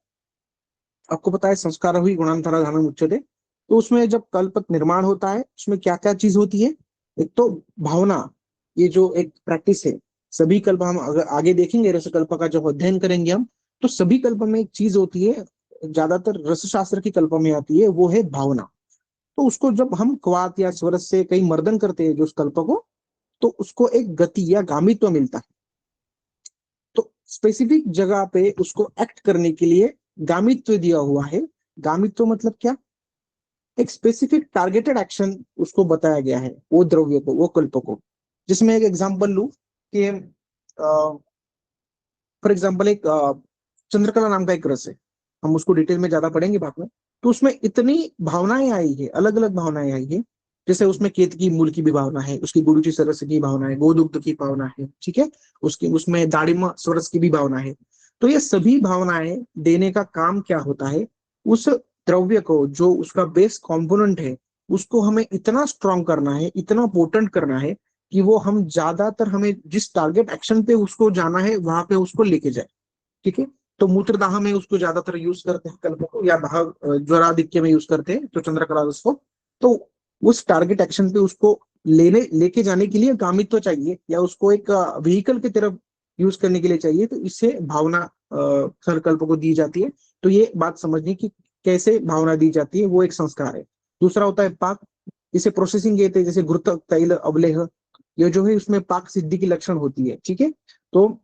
[SPEAKER 1] आपको पता है संस्कार हुई गुणांतरा धर्म उच्चते, तो उसमें जब कल्प निर्माण होता है उसमें क्या क्या चीज होती है। एक तो भावना, ये जो एक प्रैक्टिस है, सभी कल्प हम अगर आगे देखेंगे रस कल्प का जब अध्ययन करेंगे हम, तो सभी कल्प में एक चीज होती है, ज्यादातर रस शास्त्र की कल्प में आती है, वो है भावना। तो उसको जब हम क्वात या स्वर से कहीं मर्दन करते हैं जो उस कल्प को, तो उसको एक गति या गामित्व मिलता है। तो स्पेसिफिक जगह पे उसको एक्ट करने के लिए गामित्व दिया हुआ है। गामित्व मतलब क्या, एक स्पेसिफिक टारगेटेड एक्शन उसको बताया गया है, वो द्रव्य को, वो कल्प को। जिसमें एक एग्जांपल लू कि फॉर एग्जांपल एक चंद्रकला नाम का एक रस है, हम उसको डिटेल में ज्यादा पढ़ेंगे बाद में। तो उसमें इतनी भावनाएं आई है, अलग अलग भावनाएं आई है। जैसे उसमें केतकी मूल की भी भावना है, उसकी गुरुचि सरस की भावना है, गोदुग्ध की भावना है, ठीक है, उसकी उसमें दाड़िमा स्वरस की भी भावना है। तो ये सभी भावनाएं देने का काम क्या होता है, उस द्रव्य को जो उसका बेस कंपोनेंट है उसको हमें इतना स्ट्रांग करना है, इतना पोटेंट करना है कि वो हम ज्यादातर, हमें जिस टारगेट एक्शन पे उसको जाना है वहां पे उसको लेके जाए। ठीक है। तो मूत्रदाह में उसको ज्यादातर यूज करते हैं कल्प को, या दाह ज्वराधिक्य में यूज करते हैं तो चंद्रकला रस को। तो उस टारगेट एक्शन पे उसको लेके जाने के लिए गामित्व तो चाहिए, या उसको एक व्हीकल की तरफ यूज करने के लिए चाहिए, तो इससे भावना कल्प को दी जाती है। तो ये बात समझनी कि कैसे भावना दी जाती है, वो एक संस्कार है। दूसरा होता है पाक। इसे प्रोसेसिंग कहते हैं, जैसे घृत तैल अवलेह, ये जो है उसमें पाक सिद्धि की लक्षण होती है। ठीक है। तो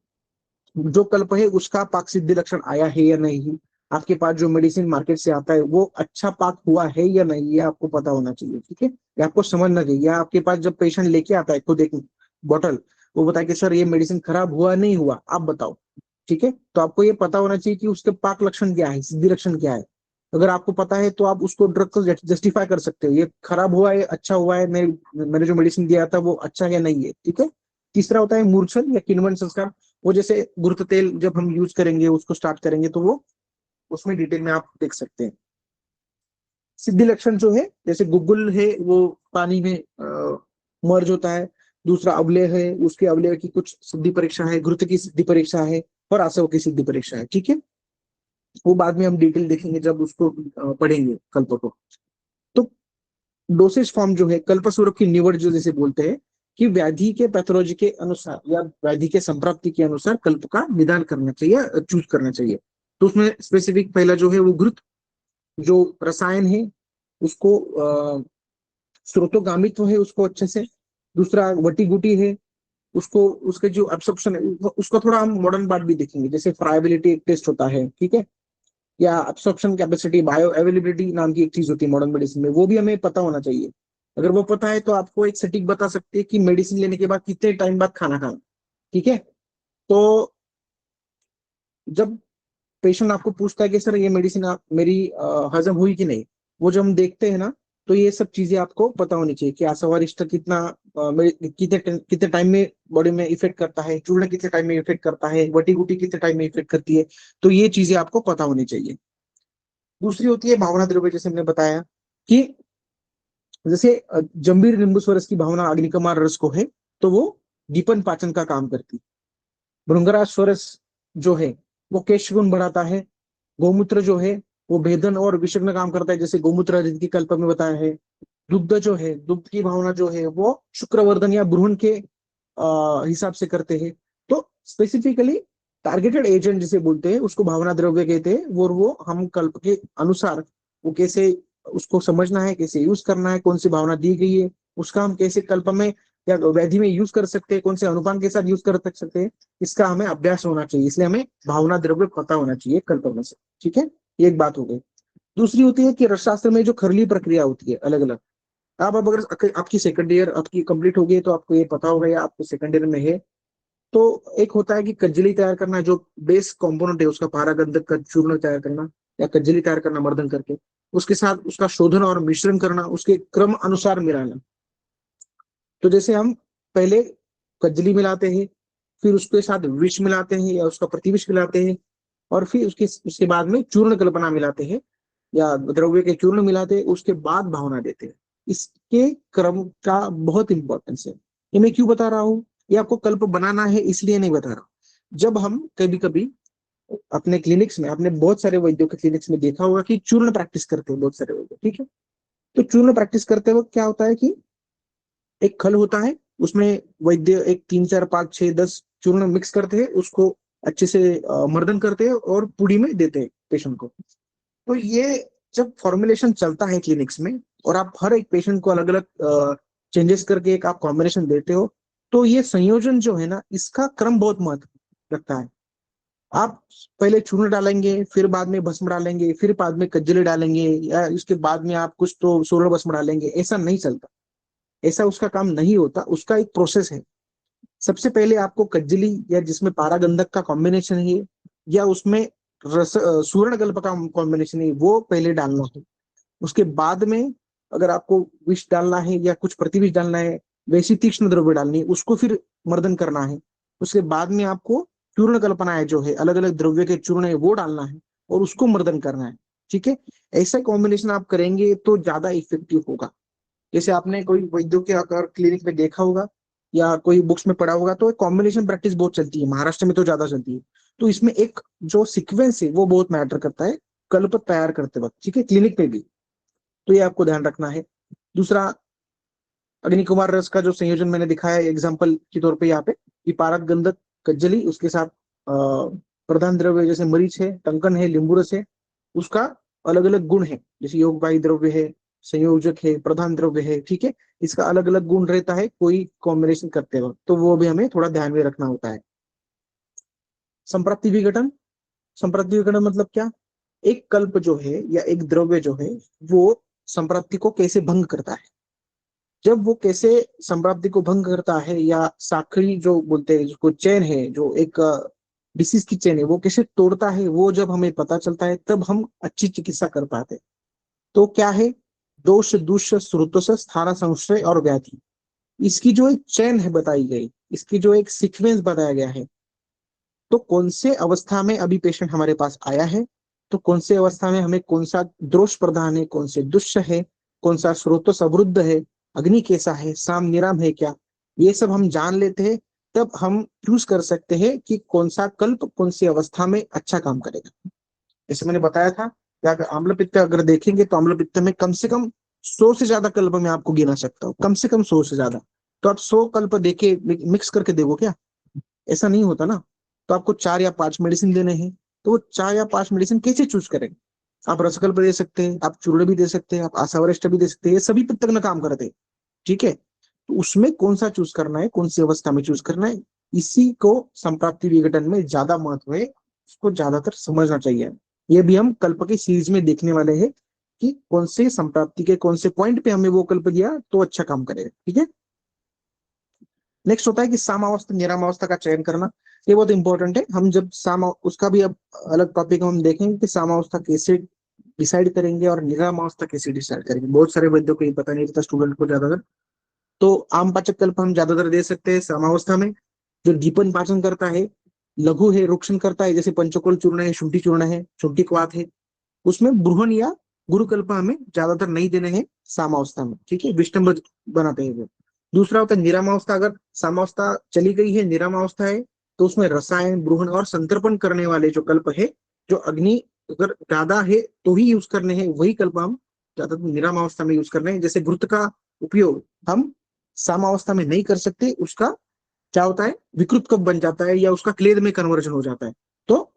[SPEAKER 1] जो कल्प है उसका पाक सिद्धि लक्षण आया है या नहीं, आपके पास जो मेडिसिन मार्केट से आता है वो अच्छा पाक हुआ है या नहीं, ये आपको पता होना चाहिए। ठीक है। ये आपको समझना चाहिए। या आपके पास जब पेशेंट लेके आता है खुद एक बॉटल, वो बताए कि सर ये मेडिसिन खराब हुआ नहीं हुआ, आप बताओ। ठीक है। तो आपको ये पता होना चाहिए कि उसके पाक लक्षण क्या है, सिद्धि लक्षण क्या है। अगर आपको पता है तो आप उसको ड्रग को जस्टिफाई कर सकते हो, ये खराब हुआ है, अच्छा हुआ है, मैंने जो मेडिसिन दिया था वो अच्छा है या नहीं है। ठीक है। तीसरा होता है मूर्छन या किन्वन संस्कार। वो जैसे गुरुत तेल जब हम यूज करेंगे, उसको स्टार्ट करेंगे, तो वो उसमें डिटेल में आप देख सकते हैं। सिद्धि लक्षण जो है, जैसे गुग्गुल है वो पानी में मर्ज होता है। दूसरा अवलेह है, उसके अवलेह की कुछ सिद्धि परीक्षा है, घृत की सिद्धि परीक्षा है, और आसव की सिद्धि परीक्षा है। ठीक है। वो बाद में हम डिटेल देखेंगे जब उसको पढ़ेंगे कल्प को। तो डोसेज फॉर्म जो है, कल्पसूरक की निवड जो जैसे बोलते हैं कि व्याधि के पैथोलॉजी के अनुसार या व्याधि के संप्राप्ति के अनुसार कल्प का निदान करना चाहिए, चूज करना चाहिए। तो उसमें स्पेसिफिक पहला जो है वो घृत जो रसायन है उसको स्रोतोगामित्व है उसको अच्छे से। दूसरा वटी गुटी है, उसको उसके जो एब्सॉर्प्शन है उसका थोड़ा हम मॉडर्न पार्ट भी देखेंगे, जैसे फ्राइबिलिटी एक टेस्ट होता है। ठीक है। या एब्सॉर्प्शन कैपेसिटी, बायो अवेलेबिलिटी नाम की एक चीज होती है मॉडर्न मेडिसिन में, वो भी हमें पता होना चाहिए। अगर वो पता है तो आपको एक सटीक बता सकते हैं कि मेडिसिन लेने के बाद कितने टाइम बाद खाना खाना। ठीक है। तो जब पेशेंट आपको पूछता है कि सर ये मेडिसिन आप मेरी हजम हुई कि नहीं, वो जब हम देखते हैं ना, तो ये सब चीजें आपको पता होनी चाहिए कि आसावारिष्ट कितना कितने कितने टाइम में बॉडी में इफेक्ट करता है, चूर्ण कितने टाइम में इफेक्ट करता है, वटी गुटी कितने टाइम में इफेक्ट करती है। तो ये चीजें आपको पता होनी चाहिए। दूसरी होती है भावना द्रव्य, जैसे हमने बताया कि जैसे जंबीर नींबू स्वरस की भावना अग्निकमार रस को है, तो वो दीपन पाचन का काम करती। भृंगराज स्वरस जो है वो केश गुण बढ़ाता है। गोमूत्र जो है वो भेदन और विषग्न काम करता है, जैसे गोमूत्र आदि की कल्प में बताया है। दुग्ध जो है, दुग्ध की भावना जो है वो शुक्रवर्धन या भ्रूण के हिसाब से करते हैं। तो स्पेसिफिकली टारगेटेड एजेंट जिसे बोलते हैं उसको भावना द्रव्य कहते हैं, वो हम कल्प के अनुसार वो कैसे उसको समझना है, कैसे यूज करना है, कौन सी भावना दी गई है, उसका हम कैसे कल्प में या व्याधि में यूज कर सकते हैं, कौन से अनुपान के साथ यूज कर सकते हैं, इसका हमें अभ्यास होना चाहिए। इसलिए हमें भावना द्रव्य पता होना चाहिए कल्प में से। ठीक है। ये एक बात हो गई। दूसरी होती है कि रसशास्त्र में जो खरली प्रक्रिया होती है अलग अलग। आप अब अगर आपकी सेकंड ईयर आपकी कंप्लीट हो गई तो आपको ये पता होगा या आपको सेकंड ईयर में है। तो एक होता है कि कज्जली तैयार करना, जो बेस कंपोनेंट है उसका पारागंधक का चूर्ण तैयार करना, या कज्जली तैयार करना मर्दन करके, उसके साथ उसका शोधन और मिश्रण करना, उसके क्रम अनुसार मिलाना। तो जैसे हम पहले कजली मिलाते हैं, फिर उसके साथ विष मिलाते हैं या उसका प्रतिविष मिलाते हैं, और फिर उसके बाद में चूर्ण कल्पना मिलाते हैं या द्रव्य के चूर्ण मिलाते हैं, उसके बाद भावना देते हैं। इसके क्रम का बहुत इंपॉर्टेंस है। ये मैं क्यों बता रहा हूँ? ये आपको कल्प बनाना है इसलिए नहीं बता रहा। जब हम कभी कभी अपने क्लिनिक्स में, आपने बहुत सारे वैद्यों के क्लिनिक्स में देखा होगा कि चूर्ण प्रैक्टिस करते हैं बहुत सारे वैद्य, ठीक है। तो चूर्ण प्रैक्टिस करते वक्त क्या होता है कि एक खल होता है, उसमें वैद्य एक 3 4 5 6 10 चूर्ण मिक्स करते हैं, उसको अच्छे से मर्दन करते हैं और पुड़ी में देते हैं पेशेंट को। तो ये जब फॉर्मुलेशन चलता है क्लिनिक्स में और आप हर एक पेशेंट को अलग अलग चेंजेस करके एक आप कॉम्बिनेशन देते हो, तो ये संयोजन जो है ना, इसका क्रम बहुत महत्व रखता है। आप पहले चूर्ण डालेंगे, फिर बाद में भस्म डालेंगे, फिर बाद में कज्जली डालेंगे, या इसके बाद में आप कुछ तो सोलर भस्म डालेंगे, ऐसा नहीं चलता। ऐसा उसका काम नहीं होता, उसका एक प्रोसेस है। सबसे पहले आपको कज्जली या जिसमें पारागंधक का कॉम्बिनेशन है, या उसमें सूर्ण गल्प का कॉम्बिनेशन है, वो पहले डालना है। उसके बाद में अगर आपको विष डालना है या कुछ प्रतिविष डालना है, वैसी तीक्ष्ण द्रव्य डालनी है, उसको फिर मर्दन करना है। उसके बाद में आपको चूर्ण कल्पना है जो है, अलग अलग द्रव्य के चूर्ण है, वो डालना है और उसको मर्दन करना है। ठीक है, ऐसा कॉम्बिनेशन आप करेंगे तो ज्यादा इफेक्टिव होगा। जैसे आपने कोई वैद्यों के अगर क्लिनिक में देखा होगा या कोई बुक्स में पढ़ा होगा, तो कॉम्बिनेशन प्रैक्टिस बहुत चलती है, महाराष्ट्र में तो ज्यादा चलती है। तो इसमें एक जो सीक्वेंस है वो बहुत मैटर करता है कल्प तैयार करते वक्त, ठीक है, क्लिनिक में भी। तो ये आपको ध्यान रखना है। दूसरा, अग्नि कुमार रस का जो संयोजन मैंने दिखाया एग्जाम्पल के तौर पे यहाँ पे, कि पारक गंधक कज्जली, उसके साथ प्रधान द्रव्य जैसे मरीच है, टंकन है, लींबू रस है, उसका अलग अलग गुण है, जैसे योगवाही द्रव्य है, संयोजक है, प्रधान द्रव्य है, ठीक है। इसका अलग अलग गुण रहता है कोई कॉम्बिनेशन करते वक्त, तो वो भी हमें थोड़ा ध्यान में रखना होता है। संप्रति विघटन, संप्रति विघटन मतलब क्या? एक कल्प जो है या एक द्रव्य जो है, वो संप्रति को कैसे भंग करता है। जब वो कैसे संप्राप्ति को भंग करता है, या साखड़ी जो बोलते हैं, जिसको चेन है, जो एक डिसीज की चेन है, वो कैसे तोड़ता है, वो जब हमें पता चलता है तब हम अच्छी चिकित्सा कर पाते हैं। तो क्या है? दोष दुष्य श्रुतोष स्थान संशय और व्याधि, इसकी जो एक चेन है बताई गई, इसकी जो एक सीक्वेंस बताया गया है। तो कौन से अवस्था में अभी पेशेंट हमारे पास आया है, तो कौन से अवस्था में हमें कौन सा दोष प्रधान है, कौन से दुष्य है, कौन सा स्रोत समृद्ध है, अग्नि कैसा है, साम निराम है क्या, ये सब हम जान लेते हैं। तब हम चूज कर सकते हैं कि कौन सा कल्प कौन सी अवस्था में अच्छा काम करेगा। जैसे मैंने बताया था कि अगर आम्ल पित्त अगर देखेंगे, तो आम्ल पित्त में कम से कम 100 से ज्यादा कल्प मैं आपको गिना सकता हूँ, कम से कम 100 से ज्यादा। तो आप 100 कल्प देके मिक्स करके देखो क्या? ऐसा नहीं होता ना। तो आपको 4 या 5 मेडिसिन देने हैं, तो वो 4 या 5 मेडिसिन कैसे चूज करेंगे? आप रसकल्प दे सकते हैं, आप चूर्ण भी दे सकते हैं, आप आसावरिष्ठ भी दे सकते हैं, ये सभी पित्तक में काम करते हैं। ठीक है, तो उसमें कौन सा चूज करना है, कौन सी अवस्था में चूज करना है, इसी को संप्राप्ति विघटन में ज्यादा महत्व है, उसको ज्यादातर समझना चाहिए। ये भी हम कल्प की सीरीज में देखने वाले हैं कि कौन से संप्राप्ति के कौन से पॉइंट पे हमें वो कल्प दिया तो अच्छा काम करेगा। ठीक है, नेक्स्ट होता है कि सामावस्था निरामावस्था का चयन करना। ये बहुत इंपॉर्टेंट है। हम जब सामा उसका भी अब अलग टॉपिक हम देखेंगे कि सामावस्था कैसे डिसाइड करेंगे और निरामावस्था कैसे डिसाइड करेंगे। बहुत सारे वैद्यों को ये पता नहीं रहता, स्टूडेंट को ज्यादातर। तो आम पाचक कल्प हम ज्यादातर दे सकते हैं सामावस्था में, जो दीपन पाचन करता है, लघु है, रोक्षण करता है, जैसे पंचकोल चूर्ण है, शुंठी चूर्ण है, शुंठी क्वाथ है, उसमें ब्रूहन या गुरुकल्प हमें ज्यादातर नहीं देने हैं सामावस्था में। ठीक है, विष्टम्भ बनाते हैं वो। दूसरा होता है निरामावस्था। अगर सामावस्था चली गई है, निरामावस्था है, तो उसमें रसायन, ब्रूहन और संतर्पण करने वाले जो कल्प है, जो अग्नि अगर ज्यादा है तो ही यूज करने हैं, वही कल्प हम ज्यादातर निरामावस्था में यूज करने हैं। जैसे घृत का उपयोग हम सामावस्था में नहीं कर सकते, उसका क्या होता है, विकृत कब बन जाता है या उसका क्लेद में कन्वर्जन हो जाता है। तो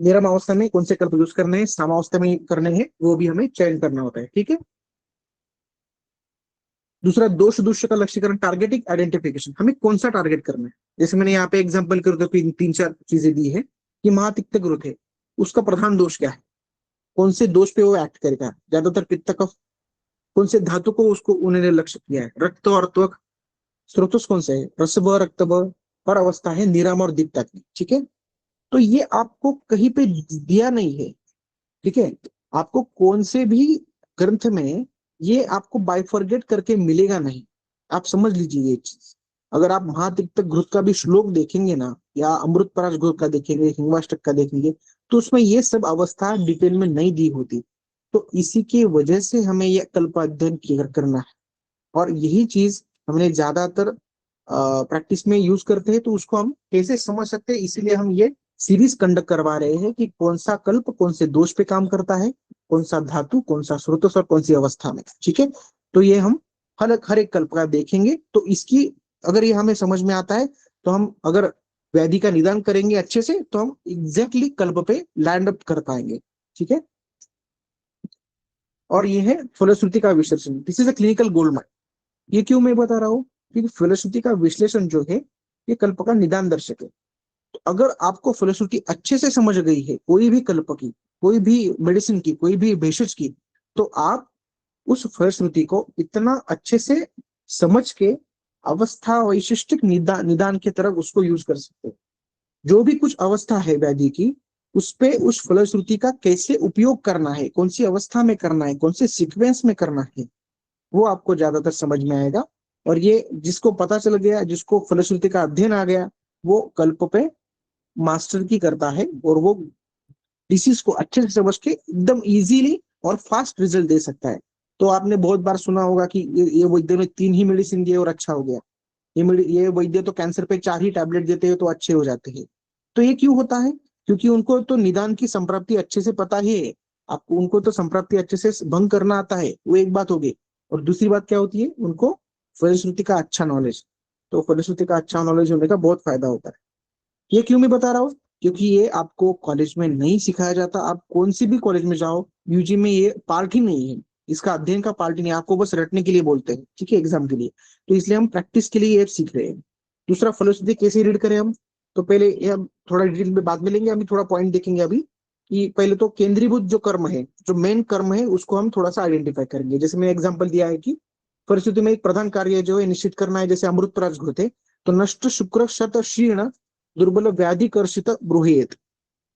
[SPEAKER 1] निरम अवस्था में कौन से कल्प यूज करने हैं, सामावस्था में करने हैं, वो भी हमें चयन करना होता है। ठीक है, दूसरा दोष दूष्य का लक्ष्यकरण, टारगेटिंग आइडेंटिफिकेशन, हमें कौन सा टारगेट करना है। जैसे मैंने यहाँ पे एग्जांपल कर दो, 3 4 चीजें दी है कि महातिक्त ग्रोथ है, उसका प्रधान दोष क्या है, कौन से दोष पे वो एक्ट करेगा, ज्यादातर पित्त कफ, कौन से धातु को उसको उन्होंने लक्ष्य किया है, रक्त और त्वक, स्रोतस कौन से है, रसभ रक्तभ, और अवस्था है निराम और दीप्ता की। ठीक है, तो ये आपको कहीं पे दिया नहीं है। ठीक है, आपको कौन से भी ग्रंथ में ये आपको बाइफर्गेट करके मिलेगा नहीं। आप समझ लीजिए ये चीज। अगर आप महातीर्थ घृत का भी श्लोक देखेंगे ना, या अमृतपराश घृत का देखेंगे, हिंगवाष्टक का देखेंगे, तो उसमें ये सब अवस्था डिटेल में नहीं दी होती। तो इसी की वजह से हमें यह कल्प अध्ययन करना है। और यही चीज हमने ज्यादातर प्रैक्टिस में यूज करते हैं, तो उसको हम कैसे समझ सकते हैं, इसीलिए हम ये सीरीज कंडक्ट करवा रहे हैं कि कौन सा कल्प कौन से दोष पे काम करता है, कौन सा धातु, कौन सा स्रोत और कौन सी अवस्था में। ठीक है, तो ये हम हर एक कल्प का देखेंगे। तो इसकी अगर ये हमें समझ में आता है, तो हम अगर व्याधि का निदान करेंगे अच्छे से, तो हम एग्जैक्टली कल्प पे लैंड अप कर पाएंगे। ठीक है, और ये है फलश्रुति का विश्लेषण। This is a clinical gold mine. ये क्यों मैं बता रहा हूँ, क्योंकि फलश्रुति का विश्लेषण जो है ये कल्प का निदान दर्शक है। तो अगर आपको फलश्रुति अच्छे से समझ गई है, कोई भी कल्प की, कोई भी मेडिसिन की, कोई भी भेषज की, तो आप उस फलश्रुति को इतना अच्छे से समझ के अवस्था वैशिष्टिक निदान निदान की तरफ उसको यूज कर सकते हैं। जो भी कुछ अवस्था है व्याधि की, उस पे उस फलश्रुति का कैसे उपयोग करना है, कौन सी अवस्था में करना है, कौन से सीक्वेंस में करना है, वो आपको ज्यादातर समझ में आएगा। और ये जिसको पता चल गया, जिसको फलश्रुति का अध्ययन आ गया, वो कल्प पे मास्टर की करता है, और वो डिसीज को अच्छे से समझ के एकदम इजीली और फास्ट रिजल्ट दे सकता है। तो आपने बहुत बार सुना होगा कि ये वैद्य ने 3 ही मेडिसिन दिए और अच्छा हो गया। ये वैद्य तो कैंसर पे 4 ही टैबलेट देते हैं तो अच्छे हो जाते हैं। तो ये क्यों होता है? क्योंकि उनको तो निदान की संप्राप्ति अच्छे से पता ही है। आपको उनको तो संप्राप्ति अच्छे से भंग करना आता है, वो एक बात होगी। और दूसरी बात क्या होती है, उनको फलश्रुति का अच्छा नॉलेज। तो फलश्रुति का अच्छा नॉलेज होने का बहुत फायदा होता है। ये क्यों मैं बता रहा हूँ? क्योंकि ये आपको कॉलेज में नहीं सिखाया जाता। आप कौन सी भी कॉलेज में जाओ, यूजी में ये पार्ट ही नहीं है, इसका अध्ययन का पार्ट ही नहीं। आपको बस रटने के लिए बोलते हैं, ठीक है, एग्जाम के लिए। तो इसलिए हम प्रैक्टिस के लिए ये सीख रहे हैं। दूसरा, फलश्रुति कैसे रीड करें हम, तो पहले ये हम थोड़ा डिटेल में बाद में लेंगे, अभी थोड़ा पॉइंट देखेंगे अभी। कि पहले तो केंद्रीभूत जो कर्म है, जो मेन कर्म है, उसको हम थोड़ा सा आइडेंटिफाई करेंगे। जैसे मैं एग्जाम्पल दिया है कि फलश्रुति में एक प्रधान कार्य जो है निश्चित करना है, जैसे अमृत प्राश घोते, तो नष्ट शुक्र शत क्षीण दुर्बल व्याधि कर्षित ब्रूहेत,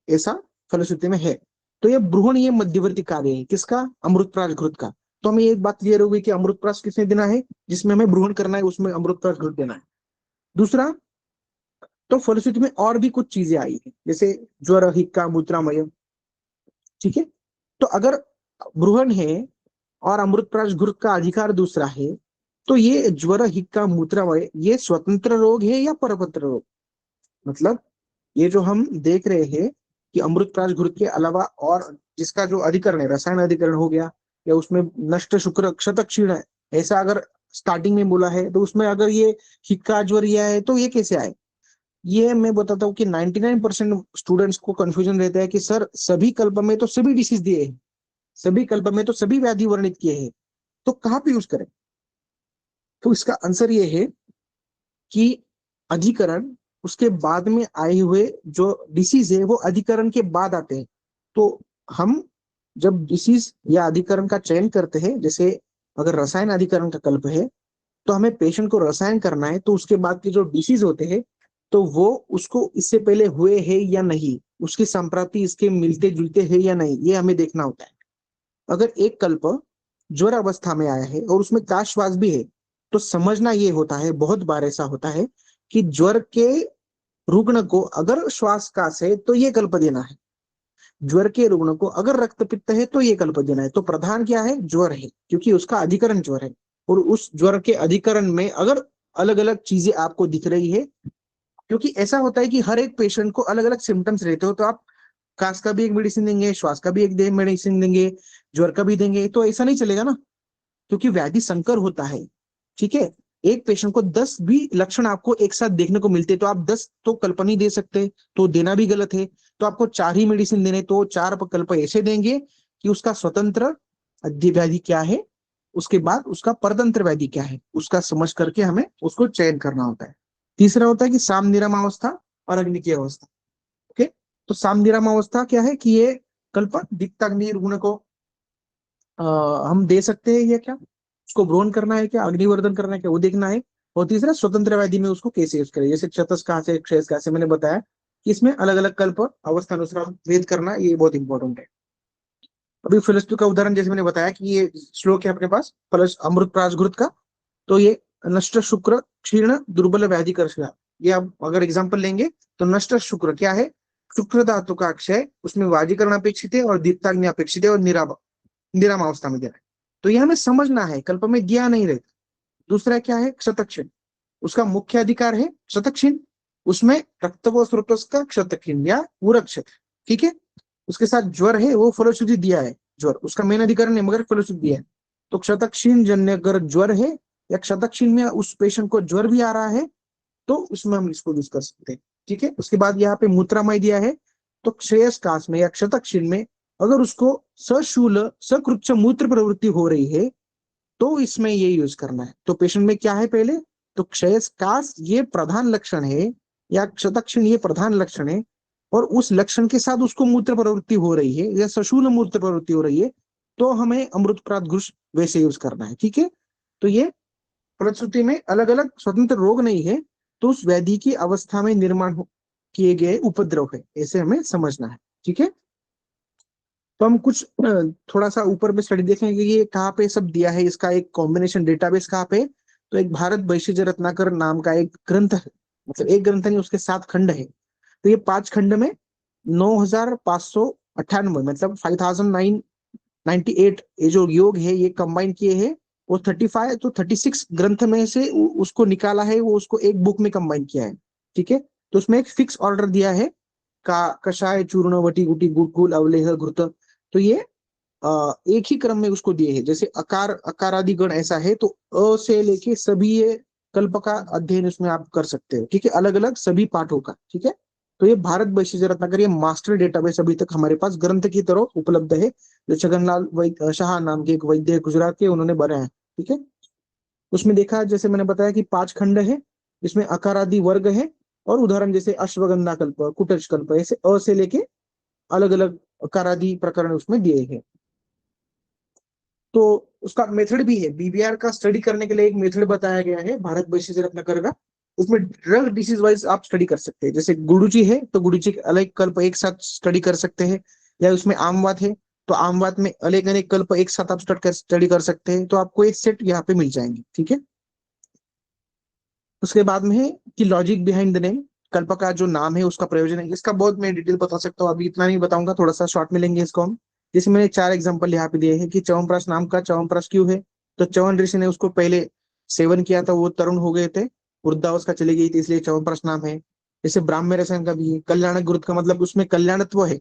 [SPEAKER 1] ऐसा फलश्रुति में है। तो ये ब्रूहण, ये मध्यवर्ती कार्य है किसका? अमृतप्राश घृत का। तो हमें एक बात क्लियर हो गई कि अमृतप्राश किसने देना है, जिसमें हमें ब्रूहण करना है, उसमें अमृतप्राश घृत देना है। दूसरा, तो फलश्रुति में और भी कुछ चीजें आई है, जैसे ज्वर, हिक्का, मूत्रामय। ठीक है, तो अगर ब्रूहण है और अमृतप्राश घृत का अधिकार दूसरा है, तो ये ज्वर, हिक्का, मूत्रामय, ये स्वतंत्र रोग है या परपत्र रोग? मतलब ये जो हम देख रहे हैं कि अमृत प्राश घृत के अलावा और जिसका जो अधिकरण है, रसायन अधिकरण हो गया, या उसमें नष्ट शुक्र क्षतक क्षीण है, ऐसा अगर स्टार्टिंग में बोला है, तो उसमें अगर ये हिक्का ज्वर यह है, तो ये कैसे आए? ये मैं बताता हूँ कि 99% स्टूडेंट्स को कंफ्यूजन रहता है कि सर सभी कल्प में तो सभी डिसीज दिए हैं, सभी कल्प में तो सभी व्याधि वर्णित किए हैं, तो कहाँ पे यूज करें? तो इसका आंसर ये है कि अधिकरण, उसके बाद में आए हुए जो डिसीज है वो अधिकरण के बाद आते हैं। तो हम जब डिसीज या अधिकरण का चयन करते हैं, जैसे अगर रसायन अधिकरण का कल्प है, तो हमें पेशेंट को रसायन करना है, तो उसके बाद के जो डिसीज होते हैं, तो वो उसको इससे पहले हुए हैं या नहीं, उसकी संप्राप्ति इसके मिलते जुलते हैं या नहीं, ये हमें देखना होता है। अगर एक कल्प ज्वर अवस्था में आया है और उसमें काश्वास भी है, तो समझना ये होता है, बहुत बार ऐसा होता है कि ज्वर के रुग्ण को अगर श्वास काश है तो ये कल्प देना है, ज्वर के रुग्ण को अगर रक्त पित्त है तो ये कल्प देना है। तो प्रधान क्या है? ज्वर है, क्योंकि उसका अधिकरण ज्वर है। और उस ज्वर के अधिकरण में अगर अलग अलग चीजें आपको दिख रही है, क्योंकि ऐसा होता है कि हर एक पेशेंट को अलग अलग सिम्टम्स रहते हो, तो आप काश का भी एक मेडिसिन देंगे, श्वास का भी एक मेडिसिन देंगे, ज्वर का भी देंगे, तो ऐसा नहीं चलेगा ना, क्योंकि व्याधि संकर होता है। ठीक है, एक पेशेंट को 10 भी लक्षण आपको एक साथ देखने को मिलते, तो आप 10 तो कल्पना नहीं दे सकते, तो देना भी गलत है। तो आपको 4 ही मेडिसिन देने, तो 4 कल्प ऐसे देंगे कि उसका स्वतंत्र व्याधि क्या है, उसके बाद उसका परतंत्र व्याधि क्या है, उसका समझ करके हमें उसको चयन करना होता है। तीसरा होता है कि साम निरम अवस्था और अग्नि की अवस्था। ओके, तो साम निरम अवस्था क्या है कि ये कल्प दीप्ताग्नि रुग्ण को अ, हम दे सकते हैं या क्या, उसको ब्रोन करना है क्या, अग्निवर्धन करना है क्या, वो देखना है। और तीसरा, स्वतंत्र व्याधि में उसको कैसे यूज करें, जैसे चतस कहाँ से, क्षय कहाँ से, मैंने बताया कि इसमें अलग अलग कल्प अवस्था अनुसार भेद करना, ये बहुत इंपॉर्टेंट है। अभी फिलिस्टू का उदाहरण जैसे मैंने बताया कि ये श्लोक है अपने पास, फलस अमृत प्रास घृत का, तो ये नष्ट शुक्र क्षीण दुर्बल व्याधि कर, ये आप अगर एग्जाम्पल लेंगे तो नष्ट शुक्र क्या है, शुक्र धातु का क्षय, उसमें वाजीकरण अपेक्षित है और दीप्ताग्नि अपेक्षित है और निराम अवस्था में दे रहा है। तो ये हमें समझना है, कल्प में दिया नहीं रहता। दूसरा क्या है, क्षतक्षीण, उसका मुख्य अधिकार है क्षतक्षीण, उसमें रक्त व स्रोतस का क्षतक्षीण या उरक्षत, ठीक है। उसके साथ ज्वर है, वो फलश्रुति दिया है, ज्वर उसका मेन अधिकार नहीं मगर फलश्रुति दिया है। तो क्षतक्षीण जन्य अगर ज्वर है या क्षतक्षीण में उस पेशेंट को ज्वर भी आ रहा है तो उसमें हम इसको यूज कर सकते हैं, ठीक है। उसके बाद यहाँ पे मूत्रामय दिया है, तो श्रेयस्काश में या क्षतक्षीण में अगर उसको सशूल सकृच्छ मूत्र प्रवृत्ति हो रही है तो इसमें ये यूज करना है। तो पेशेंट में क्या है पहले, तो क्षयस्काश ये प्रधान लक्षण है या क्षतक्षीण ये प्रधान लक्षण है, और उस लक्षण के साथ उसको मूत्र प्रवृत्ति हो रही है या सशूल मूत्र प्रवृत्ति हो रही है तो हमें अमृतप्रात घुष वैसे यूज करना है, ठीक है। तो ये फलश्रुति में अलग अलग स्वतंत्र रोग नहीं है, तो उस व्याधि की अवस्था में निर्माण किए गए उपद्रव है, ऐसे हमें समझना है, ठीक है। तो हम कुछ थोड़ा सा ऊपर में स्टडी देखेंगे कि ये कहाँ पे सब दिया है, इसका एक कॉम्बिनेशन डेटाबेस कहाँ पे। तो एक भारत वैश्य रत्नाकर नाम का एक ग्रंथ है, मतलब एक ग्रंथ नहीं उसके 7 खंड है। तो ये 5 खंड में 9598 मतलब 5998 ये जो योग है ये कंबाइन किए हैं। वो 35 तो 36 ग्रंथ में से उसको निकाला है, वो उसको एक बुक में कंबाइन किया है, ठीक है। तो उसमें एक फिक्स ऑर्डर दिया है, का कषाय चूर्ण वटी गुटी गुटकुल अवलेह घृत। तो ये एक ही क्रम में उसको दिए हैं, जैसे अकार अकारादि गण ऐसा है तो अ से लेके सभी ये कल्प का अध्ययन उसमें आप कर सकते हो, ठीक है, अलग अलग सभी पाठों का, ठीक है। तो ये भारत वैश्य रत्नाकर ये मास्टर डेटाबेस अभी तक हमारे पास ग्रंथ की तरह उपलब्ध है, जो छगनलाल शाह नाम के एक वैद्य गुजरात के उन्होंने बनाया है, ठीक है। उसमें देखा जैसे मैंने बताया कि 5 खंड है, इसमें अकारादि वर्ग है, और उदाहरण जैसे अश्वगंधा कल्प कुटज कल्प ऐसे अ से लेके अलग अलग अकारादि प्रकरण उसमें दिए हैं। तो उसका मेथड भी है, बीबीआर का स्टडी करने के लिए एक मेथड बताया गया है भारत वैश्य रत्नाकर का। उसमें ड्रग डिसीज वाइज आप स्टडी कर सकते हैं, जैसे गुरुजी है तो गुरुजी के अलग कल्प एक साथ स्टडी कर सकते हैं, या उसमें आमवात है तो आमवात में अलग अलग कल्प एक साथ आप स्टडी कर सकते हैं। तो आपको एक सेट यहाँ पे मिल जाएंगे, ठीक है। उसके बाद में है कि लॉजिक बिहाइंड द नेम, कल्प का जो नाम है उसका प्रयोजन है, इसका बहुत मैं डिटेल बता सकता हूँ, अभी इतना नहीं बताऊंगा, थोड़ा सा शॉर्ट में लेंगे इसको हम। जैसे मैंने 4 एग्जांपल यहाँ पे दिए हैं कि च्यवनप्राश नाम का च्यवनप्राश क्यों है, तो च्यवन ऋषि ने उसको पहले सेवन किया था, वो तरुण हो गए थे, वृद्धावस्था चली गई थी, इसलिए च्यवनप्राश नाम है। जैसे ब्राह्म्य रसायन का भी है, कल्याण गुरुत का मतलब उसमें कल्याणत्व है,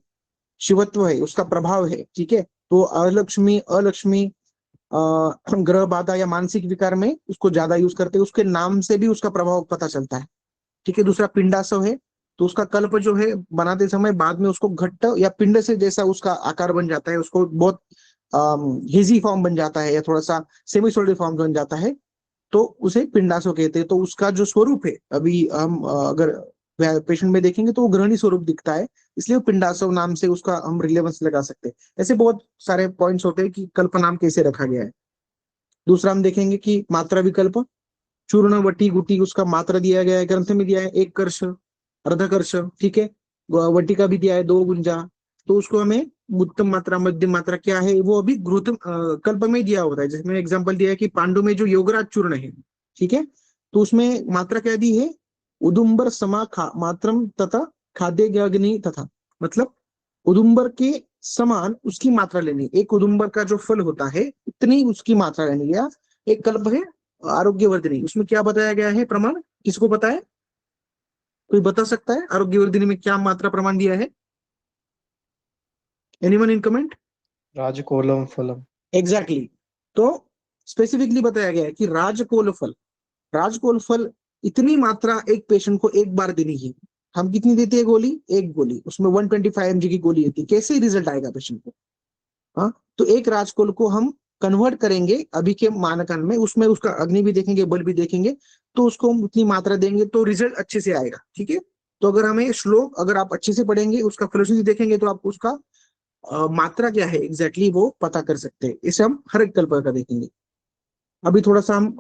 [SPEAKER 1] शिवत्व है, उसका प्रभाव है, ठीक है। तो अलक्ष्मी अलक्ष्मी ग्रह बाधा या मानसिक विकार में उसको ज्यादा यूज करते हैं, उसके नाम से भी उसका प्रभाव पता चलता है, ठीक है। दूसरा पिंडासव है, तो उसका कल्प जो है बनाते समय बाद में उसको घट्ट या पिंड से जैसा उसका आकार बन जाता है, उसको बहुत हेजी फॉर्म बन जाता है या थोड़ा सा सेमी सॉलिड फॉर्म बन जाता है, तो उसे पिंडासव कहते हैं। तो उसका जो स्वरूप है अभी हम अगर पेशेंट में देखेंगे तो वो ग्रहणी स्वरूप दिखता है, इसलिए वो पिंडासव नाम से उसका हम रिलेवेंस लगा सकते हैं। ऐसे बहुत सारे पॉइंट्स होते हैं कि कल्प नाम कैसे रखा गया है। दूसरा हम देखेंगे कि मात्रा विकल्प, चूर्ण वटी गुटी उसका मात्रा दिया गया है, ग्रंथ में दिया है 1 कर्ष अर्धकर्ष, ठीक है। वटी का भी दिया है 2 गुंजा, तो उसको हमें उत्तम मात्रा मध्यम मात्रा क्या है वो अभी घृत कल्प में दिया होता है। जैसे मैंने एग्जांपल दिया है कि पांडु में जो योगराज चूर्ण है, ठीक है, तो उसमें मात्रा क्या दी है, उदुम्बर समा मात्रम तथा खाद्य अग्नि तथा, मतलब उदुम्बर के समान उसकी मात्रा लेनी, एक उदुम्बर का जो फल होता है उतनी उसकी मात्रा लेनी। या एक कल्प है आरोग्यवर्धिनी, उसमें क्या बताया गया है प्रमाण, किसको पता है, कोई बता सकता है आरोग्यवर्धिनी में क्या मात्रा प्रमाण दिया है, एनीवन इन कमेंट।
[SPEAKER 2] राजकोलम फलम।
[SPEAKER 1] एग्जैक्टली तो स्पेसिफिकली बताया गया है कि राजकोल फल, राजकोल फल इतनी मात्रा एक पेशेंट को एक बार देनी है। हम कितनी देते हैं गोली, एक गोली, उसमें 125 mg की गोली होती है, कैसे रिजल्ट आएगा पेशेंट को। हाँ, तो एक राजकोल को हम कन्वर्ट करेंगे अभी के मानकन में, उसमें उसका अग्नि भी देखेंगे बल भी देखेंगे, तो उसको हम उतनी मात्रा देंगे तो रिजल्ट अच्छे से आएगा, ठीक है। तो अगर हमें श्लोक अगर आप अच्छे से पढ़ेंगे उसका फिलोसफी देखेंगे तो आप उसका मात्रा क्या है एग्जैक्टली वो पता कर सकते हैं। इसे हम हर एक कल्प का देखेंगे। अभी थोड़ा सा हम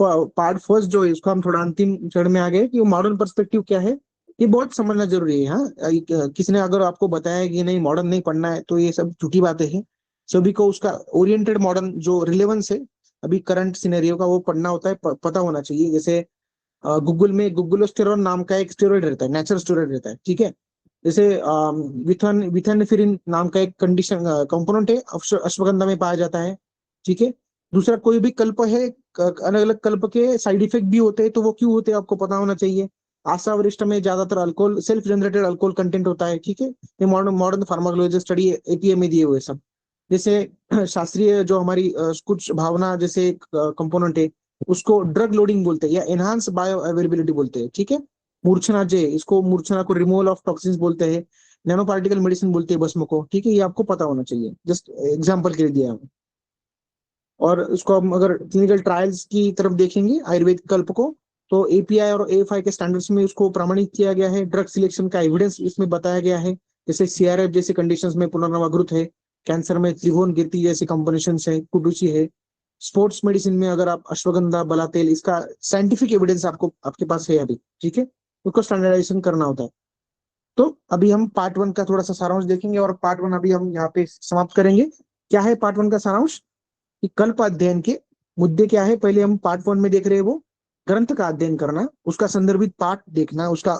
[SPEAKER 1] पार्ट फर्स्ट जो है उसको हम थोड़ा अंतिम चरण में आ गए कि वो मॉडर्न पर्सपेक्टिव क्या है, ये बहुत समझना जरूरी है। हाँ, किसी ने अगर आपको बताया कि नहीं मॉडर्न नहीं पढ़ना है तो ये सब झूठी बातें हैं। सभी को उसका ओरिएंटेड मॉडर्न जो रिलेवेंस है अभी करंट सिनेरियो का वो पढ़ना होता है, पता होना चाहिए। जैसे गूगल में गुगलोस्टेरोन नाम का एक स्टेरॉइड रहता है, नेचुरल स्टेरॉइड रहता है, ठीक है। जैसे विथानिफिरिन नाम का एक कंडीशन कंपोनेंट है, अश्वगंधा में पाया जाता है, ठीक है। दूसरा, कोई भी कल्प है, अलग अलग कल्प के साइड इफेक्ट भी होते हैं, तो वो क्यों होते हैं आपको पता होना चाहिए। आशा वरिष्ठ में ज्यादातर alcohol, self generated alcohol content होता है, ठीक है। ये modern modern pharmacology study APA में दिए हुए सब। जैसे शास्त्रीय जो हमारी कुछ भावना जैसे कंपोनेंट है, उसको ड्रग लोडिंग बोलते हैं या एनहांस बायो अवेलेबिलिटी बोलते हैं, ठीक है। मूर्छना जे, इसको मूर्छना को रिमूवल ऑफ टॉक्सिन्स बोलते हैं। नैनो पार्टिकल मेडिसिन बोलते हैं भस्म को, ठीक है। ये आपको पता होना चाहिए, जस्ट एग्जांपल के लिए दिया है। और उसको हम अगर क्लिनिकल ट्रायल्स की तरफ देखेंगे आयुर्वेद कल्प को, तो एपीआई और एएफआई के स्टैंडर्ड्स में उसको प्रमाणित किया गया है। ड्रग सिलेक्शन का एविडेंस इसमें बताया गया है। जैसे सीआरएफ जैसे कंडीशंस में पुनर्नवाग्रुत है, कैंसर में त्रिभुवन कीर्ति जैसी कॉम्बिनेशन है, कुडुची है। स्पोर्ट्स मेडिसिन में अगर आप अश्वगंधा, बला तेल, इसका साइंटिफिक एविडेंस आपको आपके पास है अभी, ठीक है। उसको स्टैंडर्डाइजेशन करना होता है। तो अभी हम पार्ट 1 का थोड़ा सा सारांश देखेंगे, और पार्ट 1 अभी हम यहाँ पे समाप्त करेंगे। क्या है पार्ट 1 का सारांश, कि कल्प अध्ययन के मुद्दे क्या है। पहले हम पार्ट 1 में देख रहे हैं वो ग्रंथ का अध्ययन करना, उसका संदर्भित पाठ देखना, उसका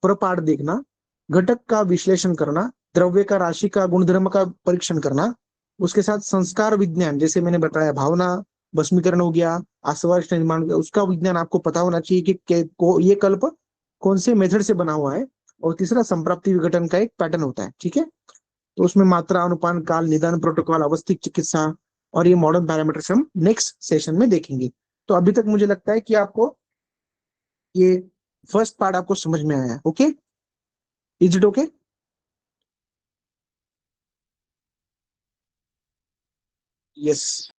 [SPEAKER 1] प्रपाठ देखना, घटक का विश्लेषण करना, द्रव्य का, राशि का, गुणधर्म का परीक्षण करना। उसके साथ संस्कार विज्ञान, जैसे मैंने बताया, भावना भस्मीकरण हो गया, आश्वास निर्माण हो गया, उसका विज्ञान आपको पता होना चाहिए कि ये कल्प कौन से मेथड से बना हुआ है। और तीसरा, संप्राप्ति विघटन का एक पैटर्न होता है, ठीक है। तो उसमें मात्रा, अनुपान, काल, निदान, प्रोटोकॉल, अवस्थिक चिकित्सा और ये मॉडर्न पैरामीटर्स हम नेक्स्ट सेशन में देखेंगे। तो अभी तक मुझे लगता है कि आपको ये फर्स्ट पार्ट आपको समझ में आया है। Okay, is it okay? Yes.